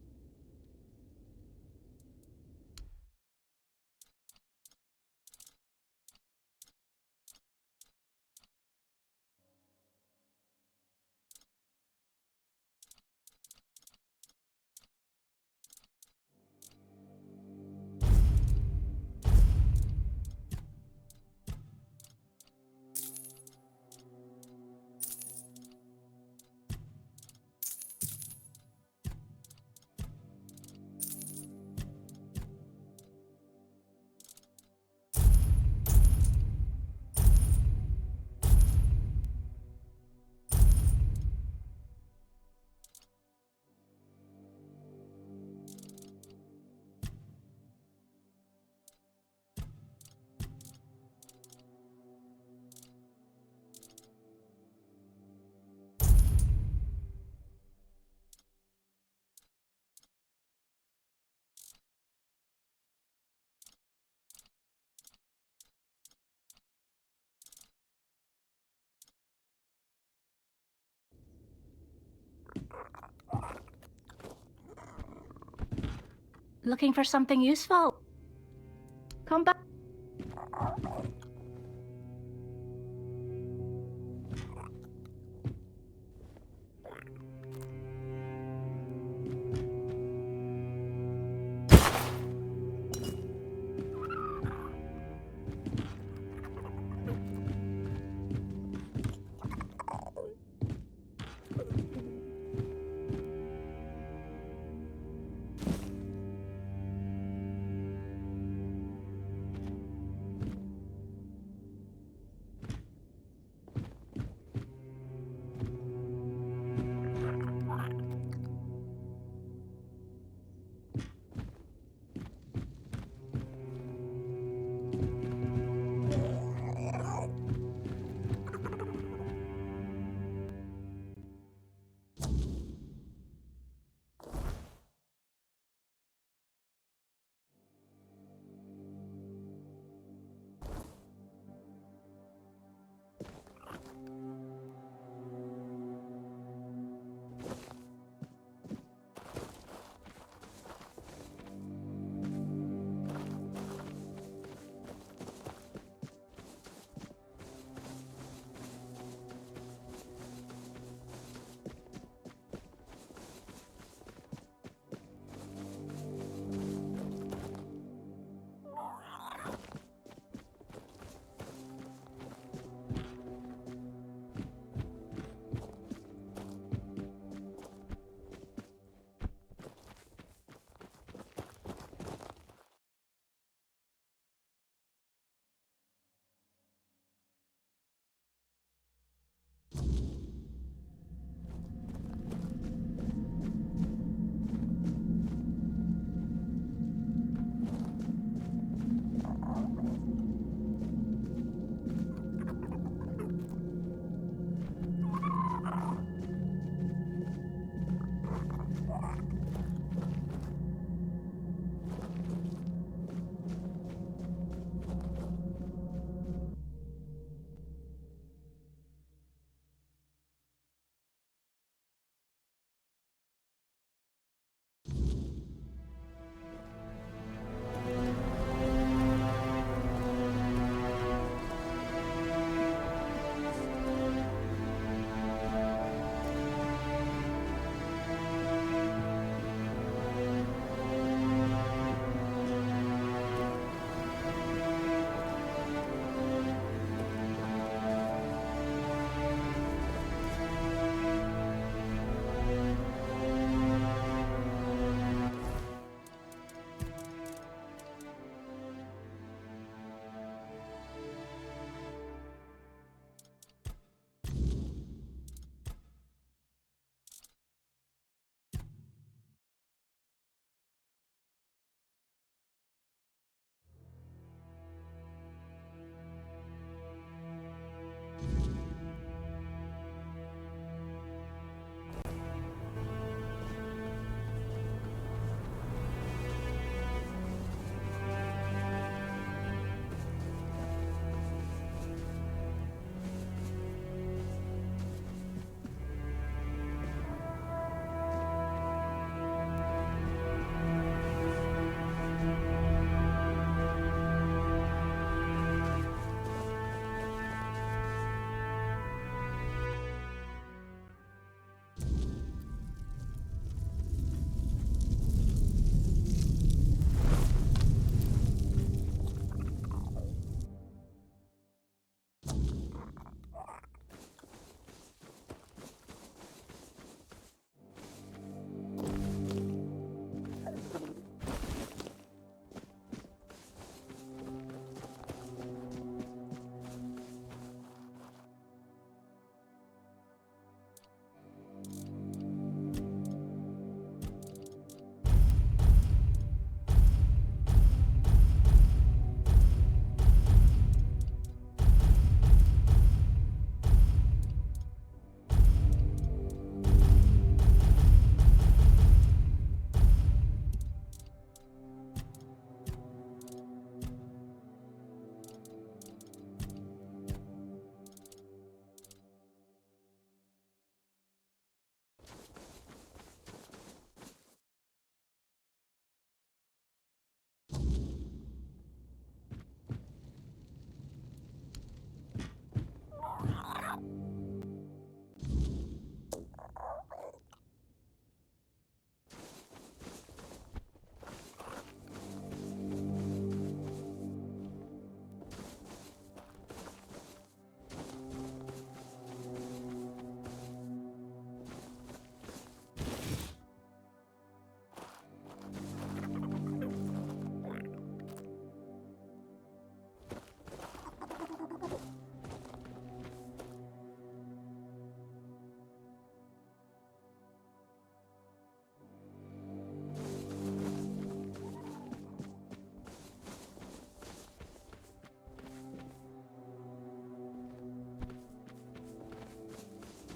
Looking for something useful? Come back.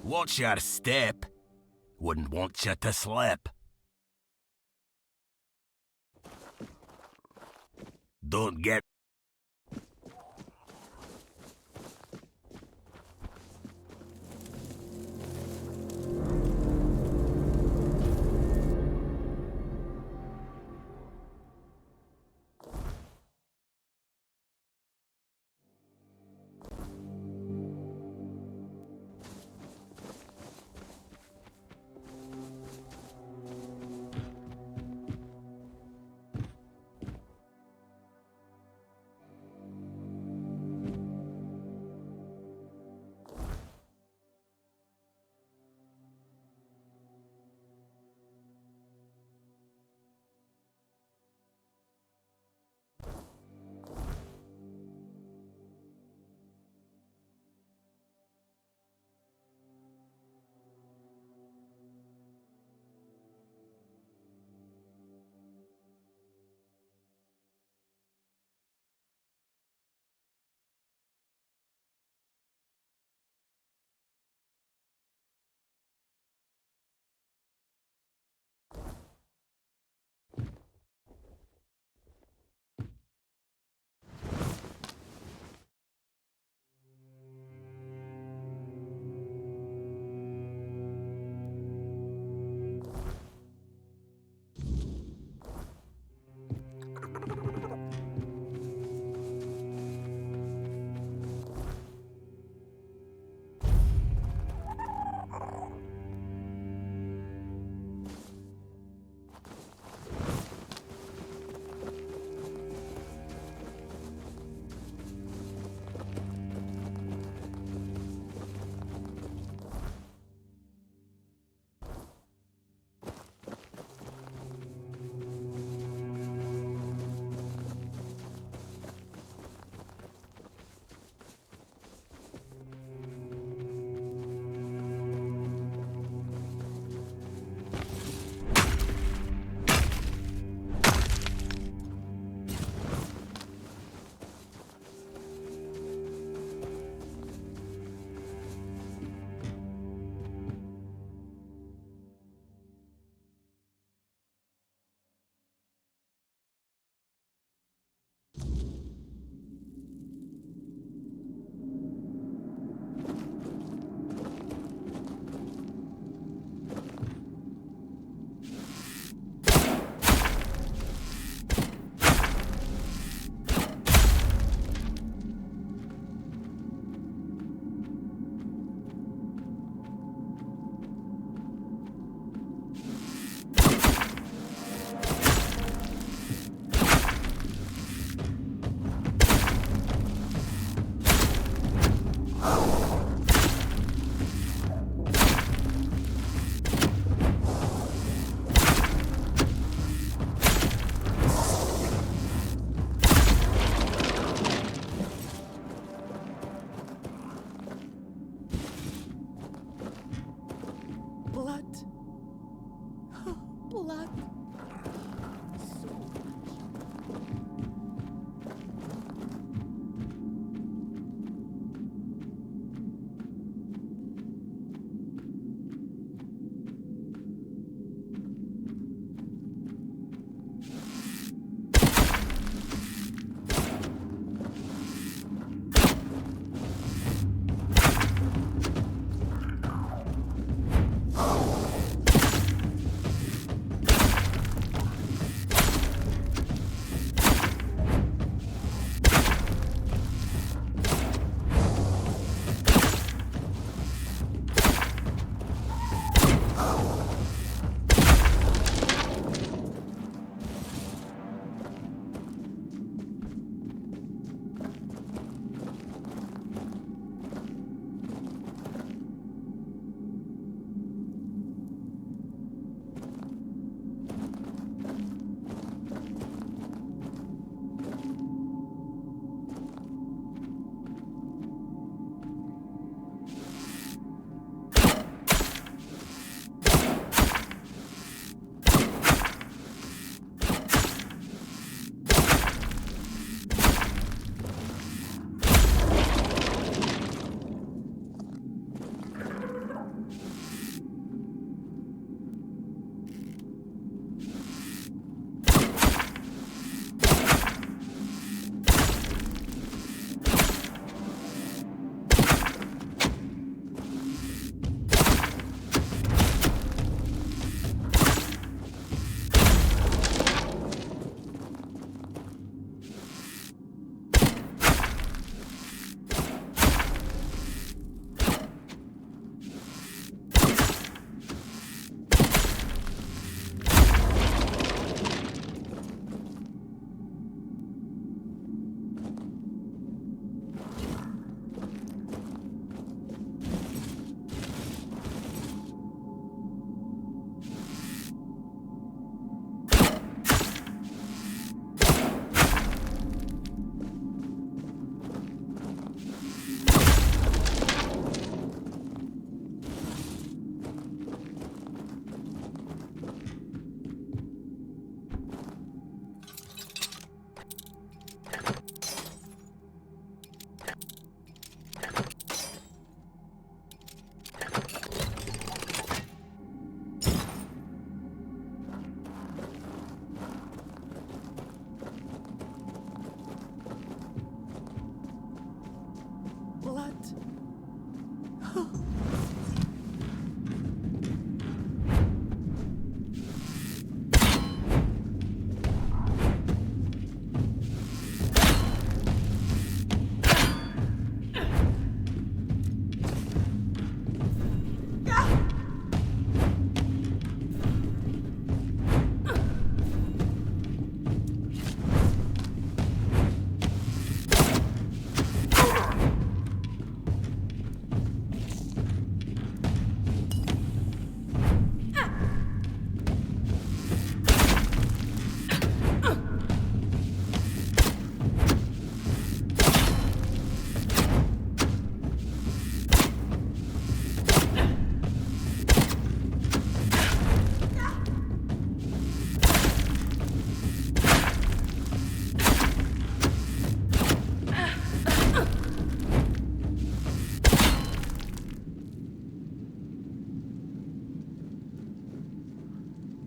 Watch your step. Wouldn't want you to slip. Don't get...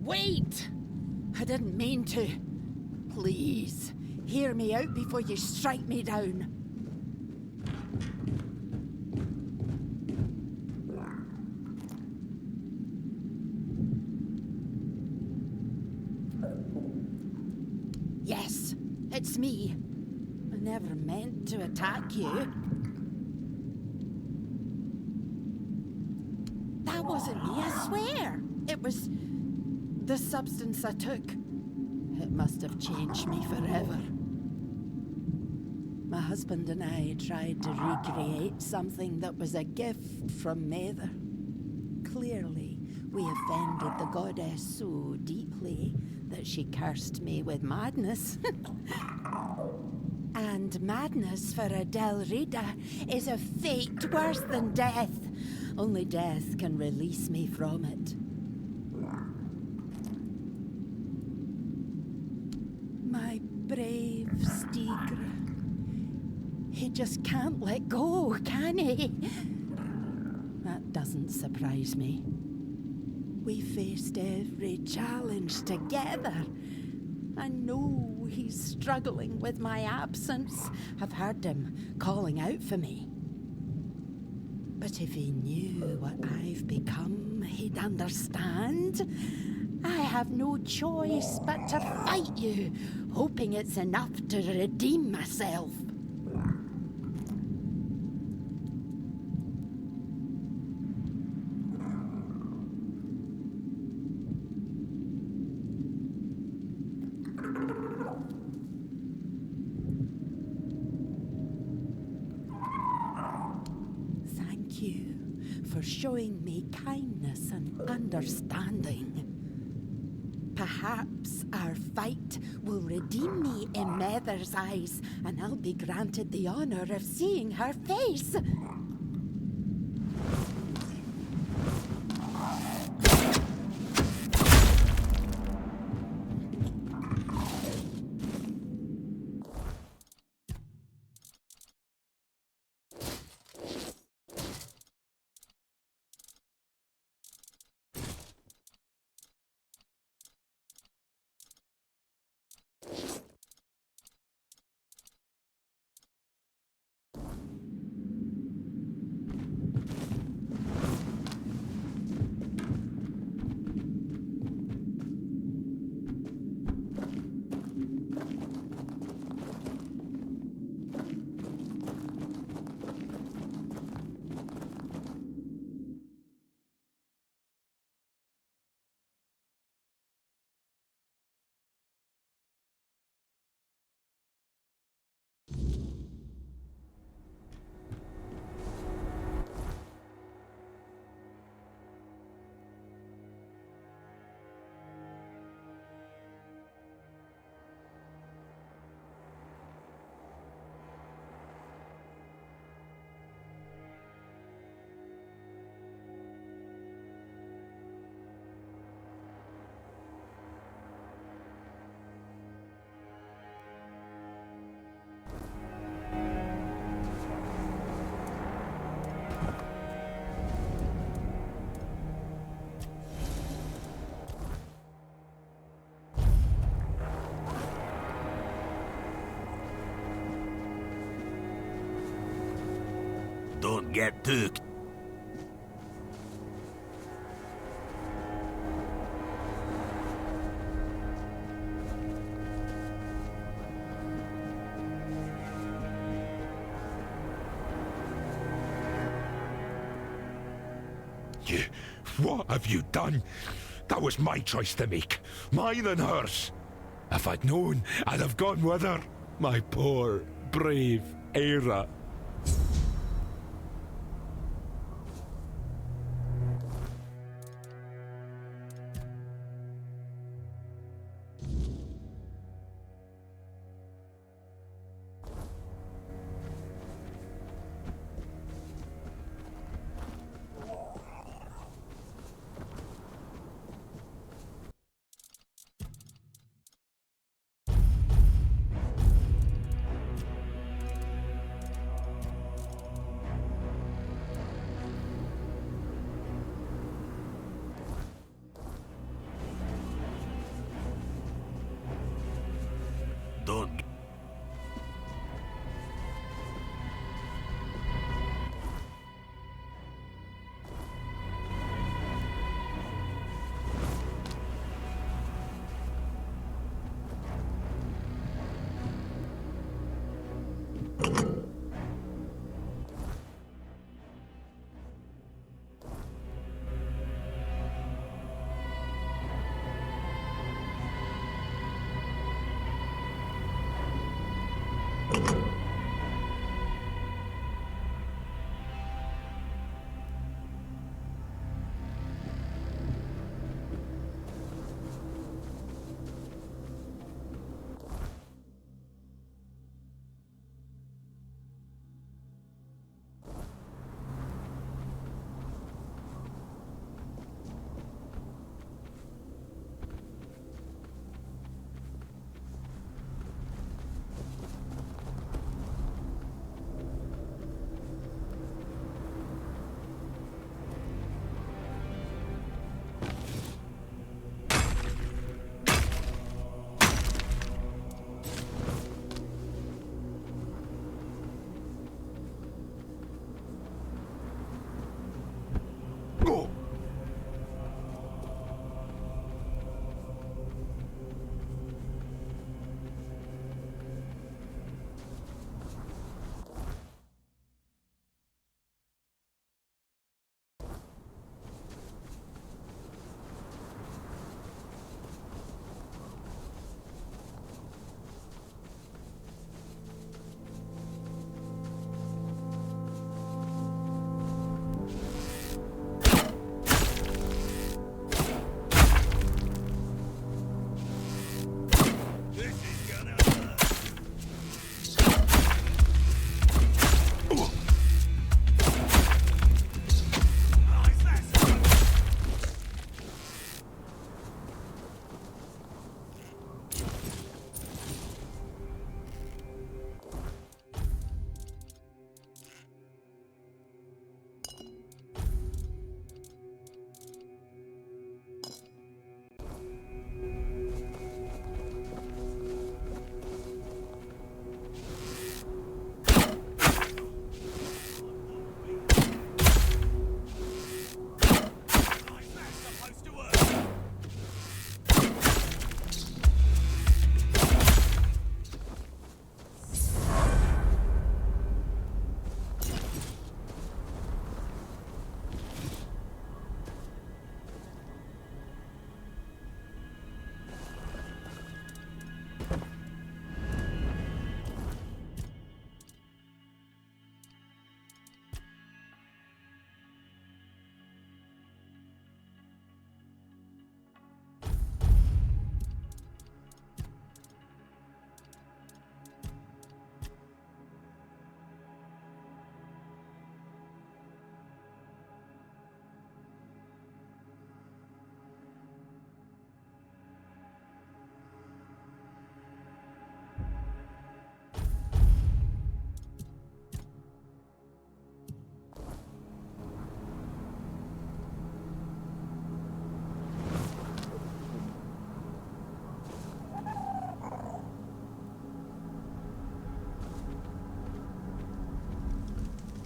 Wait! I didn't mean to. Please, hear me out before you strike me down. Yes, it's me. I never meant to attack you. That wasn't me, I swear. It was the substance I took. It must have changed me forever. My husband and I tried to recreate something that was a gift from Mather. Clearly, we offended the goddess so deeply that she cursed me with madness. And madness for a Del Rita is a fate worse than death. Only death can release me from it. My brave Stigr. He just can't let go, can he? That doesn't surprise me. We faced every challenge together. I know he's struggling with my absence. I've heard him calling out for me. But if he knew what I've become, he'd understand. I have no choice but to fight you, hoping it's enough to redeem myself. Thank you for showing me kindness and understanding. Perhaps our fight will redeem me in Mather's eyes, and I'll be granted the honor of seeing her face. Don't get too What have you done? That was my choice to make. Mine and hers. If I'd known, I'd have gone with her. My poor, brave Eira. Don't.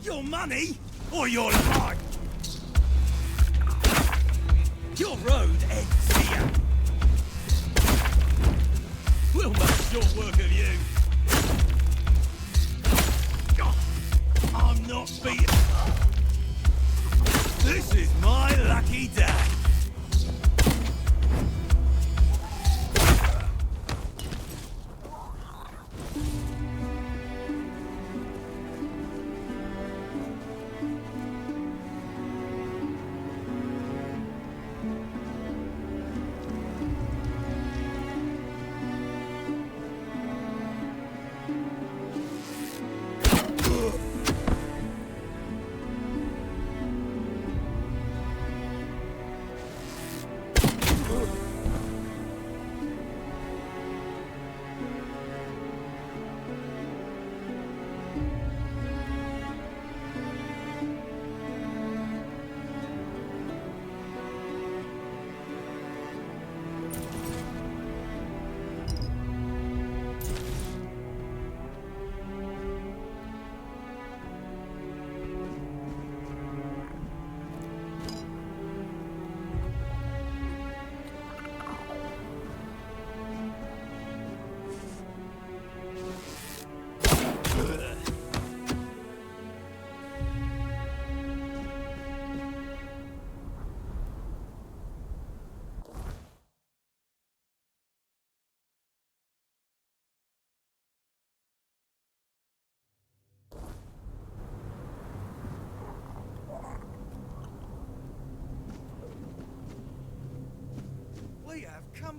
Your money or your life? Your road ends here. We'll make short work of you. I'm not beaten. This is my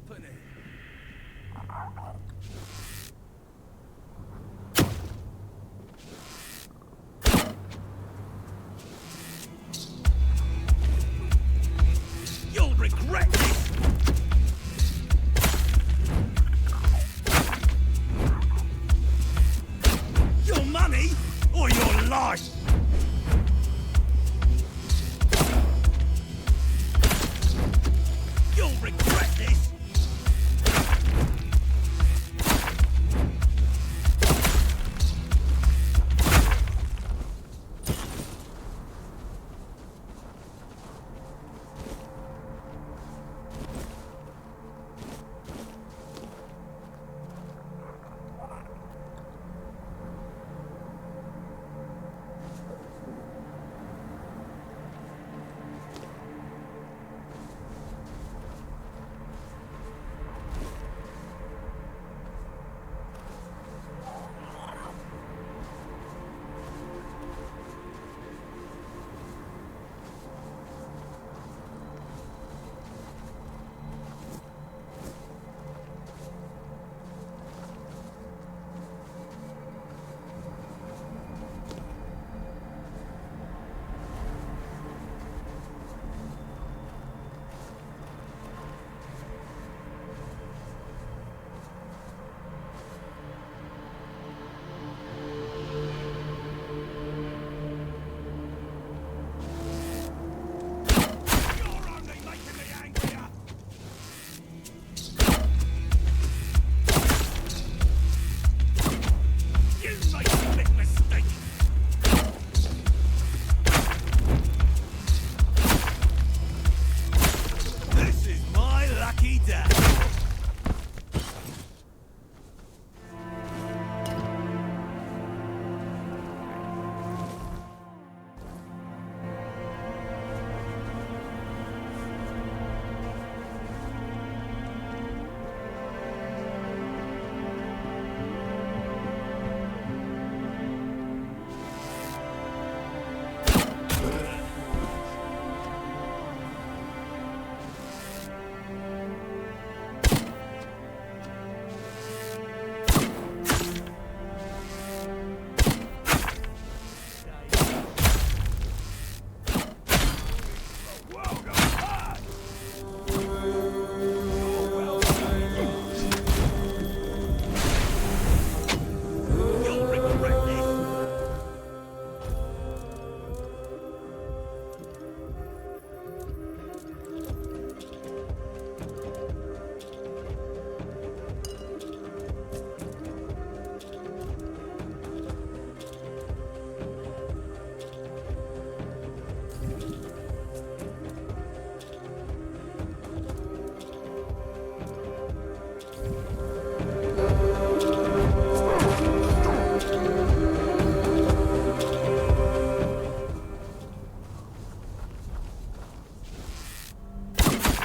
company. You'll regret this! Your money or your life! You'll regret this!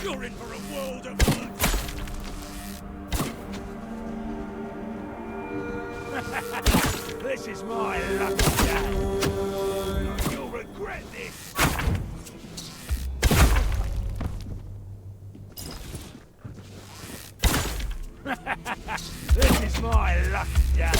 You're in for a world of hurt! This is my lucky day! You'll regret this! This is my lucky day!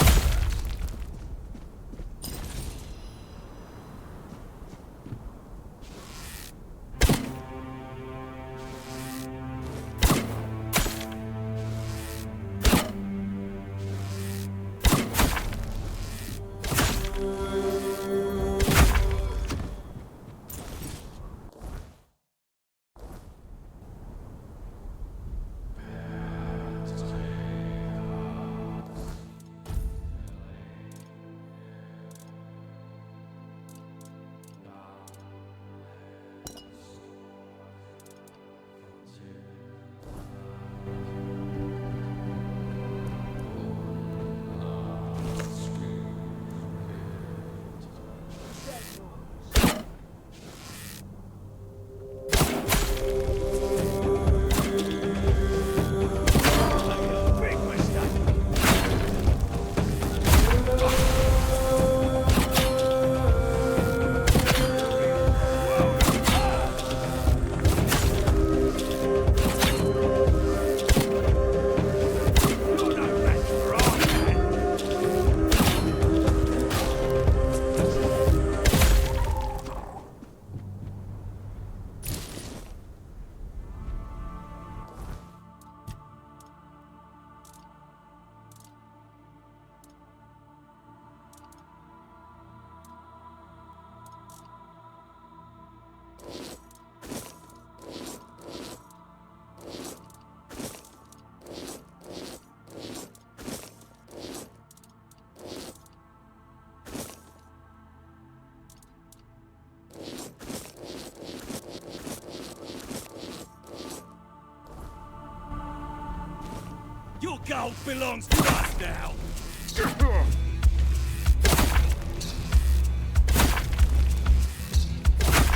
Your gold belongs to us now!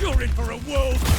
You're in for a world...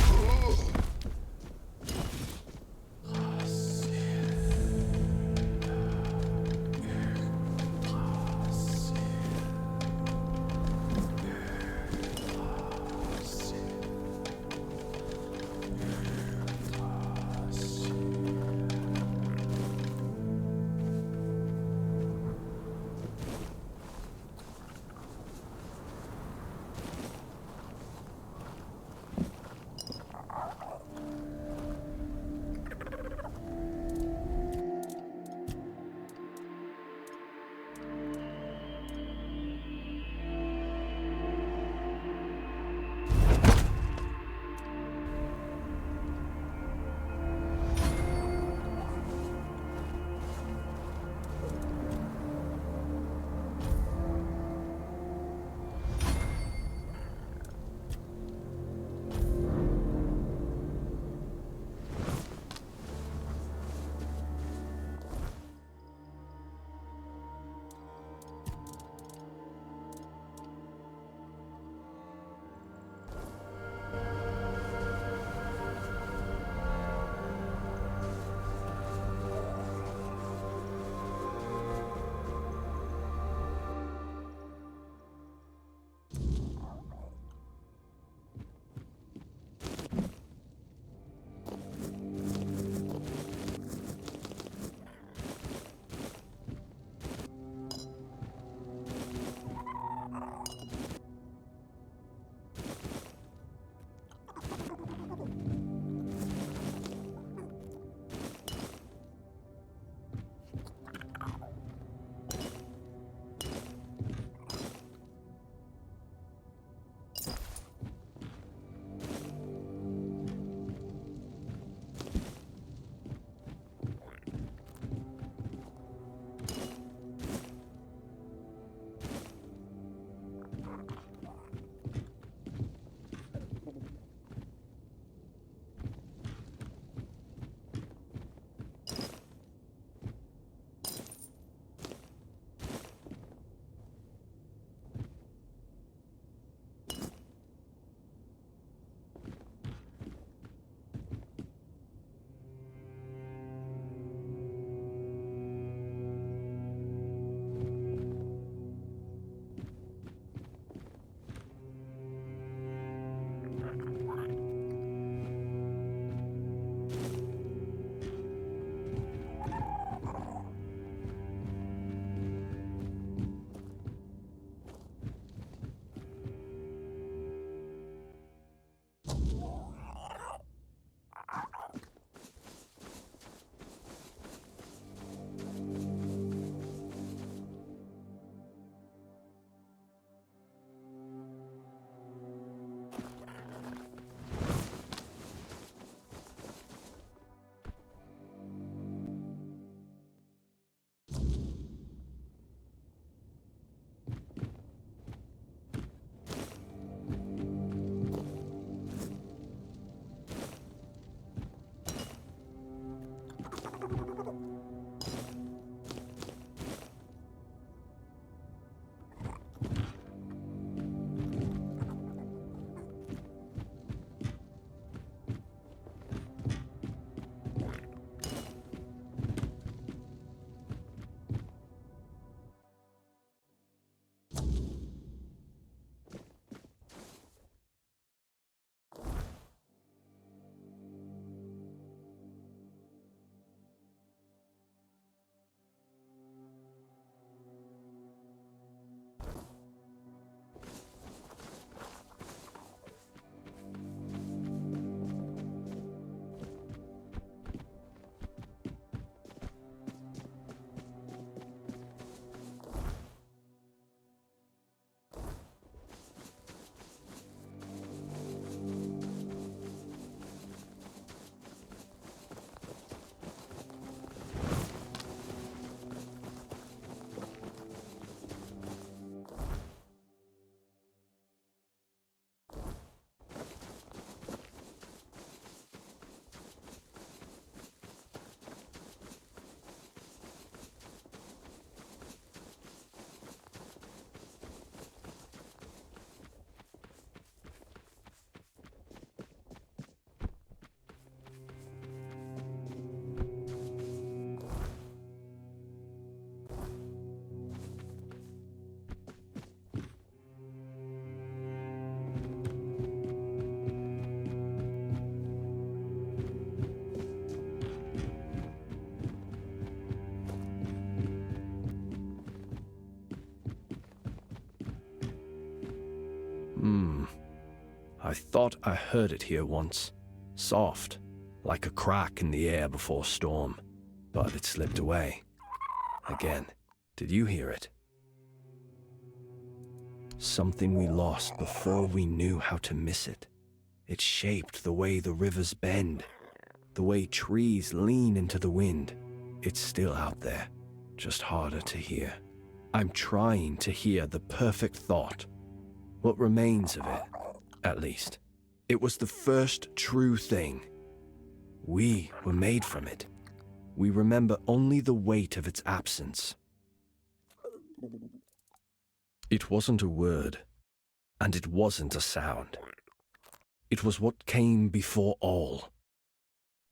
I thought I heard it here once. Soft, like a crack in the air before a storm. But it slipped away. Again. Did you hear it? Something we lost before we knew how to miss it. It shaped the way the rivers bend, the way trees lean into the wind. It's still out there, just harder to hear. I'm trying to hear the perfect thought. What remains of it, at least. It was the first true thing. We were made from it. We remember only the weight of its absence. It wasn't a word, and it wasn't a sound. It was what came before all.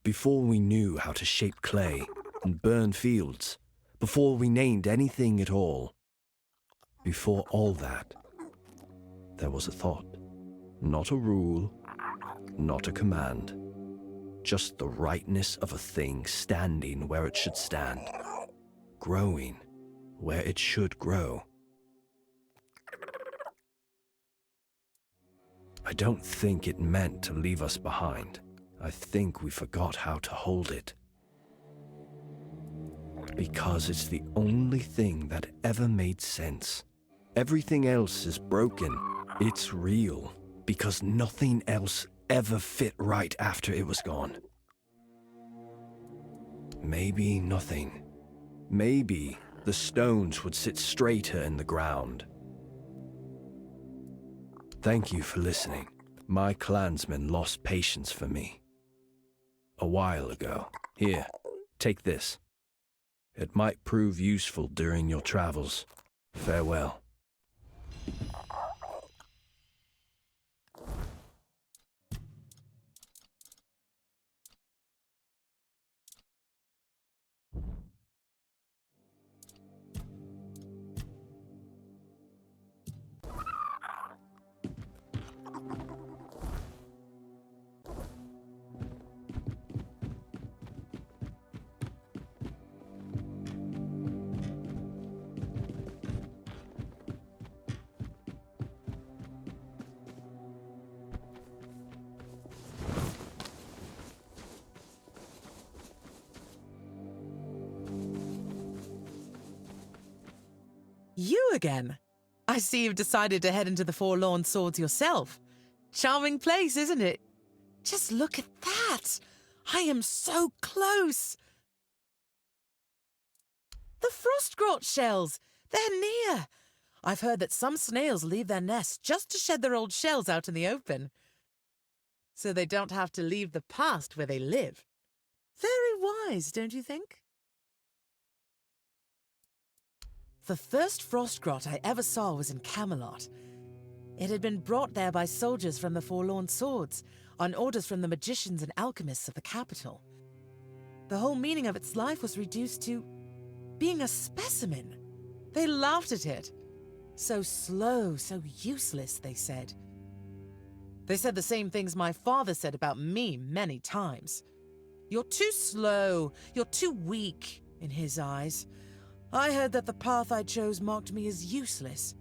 Before we knew how to shape clay and burn fields, before we named anything at all. Before all that, there was a thought. Not a rule, not a command. Just the rightness of a thing standing where it should stand. Growing where it should grow. I don't think it meant to leave us behind. I think we forgot how to hold it. Because it's the only thing that ever made sense. Everything else is broken. It's real, because nothing else ever fit right after it was gone. Maybe nothing. Maybe the stones would sit straighter in the ground. Thank you for listening. My clansmen lost patience for me. A while ago. Here, take this. It might prove useful during your travels. Farewell. You again? I see you've decided to head into the Forlorn Swords yourself. Charming place, isn't it? Just look at that! I am so close! The Frostgrot shells! They're near! I've heard that some snails leave their nests just to shed their old shells out in the open. So they don't have to leave the past where they live. Very wise, don't you think? The first Frostgrot I ever saw was in Camelot. It had been brought there by soldiers from the Forlorn Swords, on orders from the magicians and alchemists of the capital. The whole meaning of its life was reduced to being a specimen. They laughed at it. So slow, so useless, they said. They said the same things my father said about me many times. You're too slow, you're too weak, in his eyes. I heard that the path I chose marked me as useless.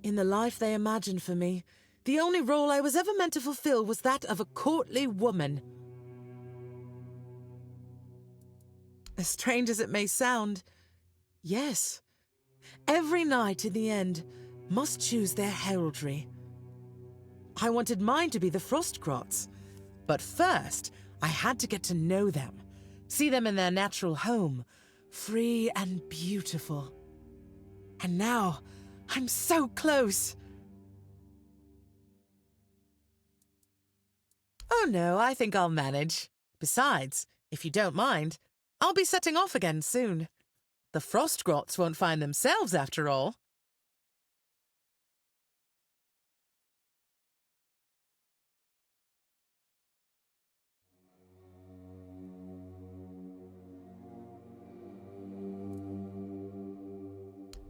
In the life they imagined for me, the only role I was ever meant to fulfill was that of a courtly woman. As strange as it may sound, yes. Every knight in the end must choose their heraldry. I wanted mine to be the Frostgrots, but first I had to get to know them, see them in their natural home, free and beautiful. And now, I'm so close. Oh no, I think I'll manage. Besides, if you don't mind, I'll be setting off again soon. The Frostgrots won't find themselves after all.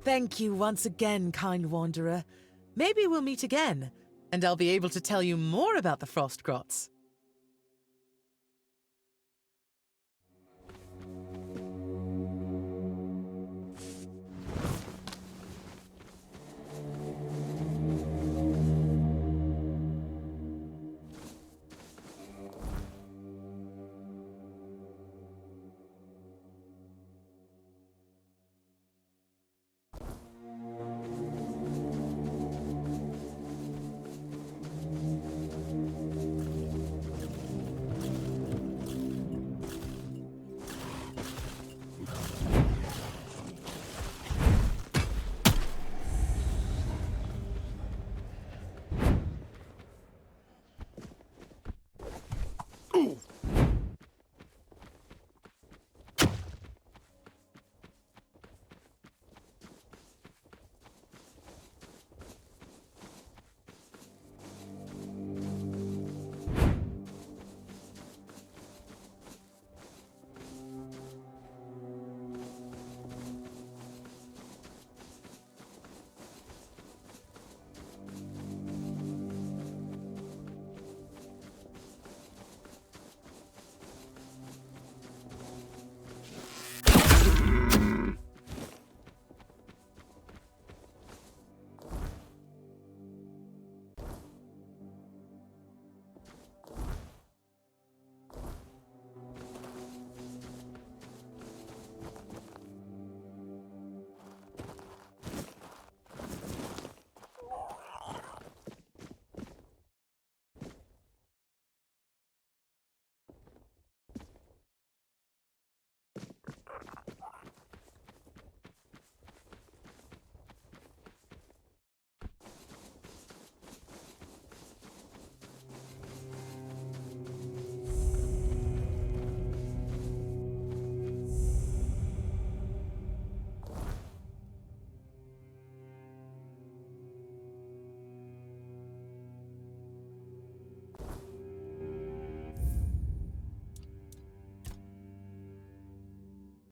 Thank you once again, kind wanderer. Maybe we'll meet again, and I'll be able to tell you more about the Frostgrots. Ooh.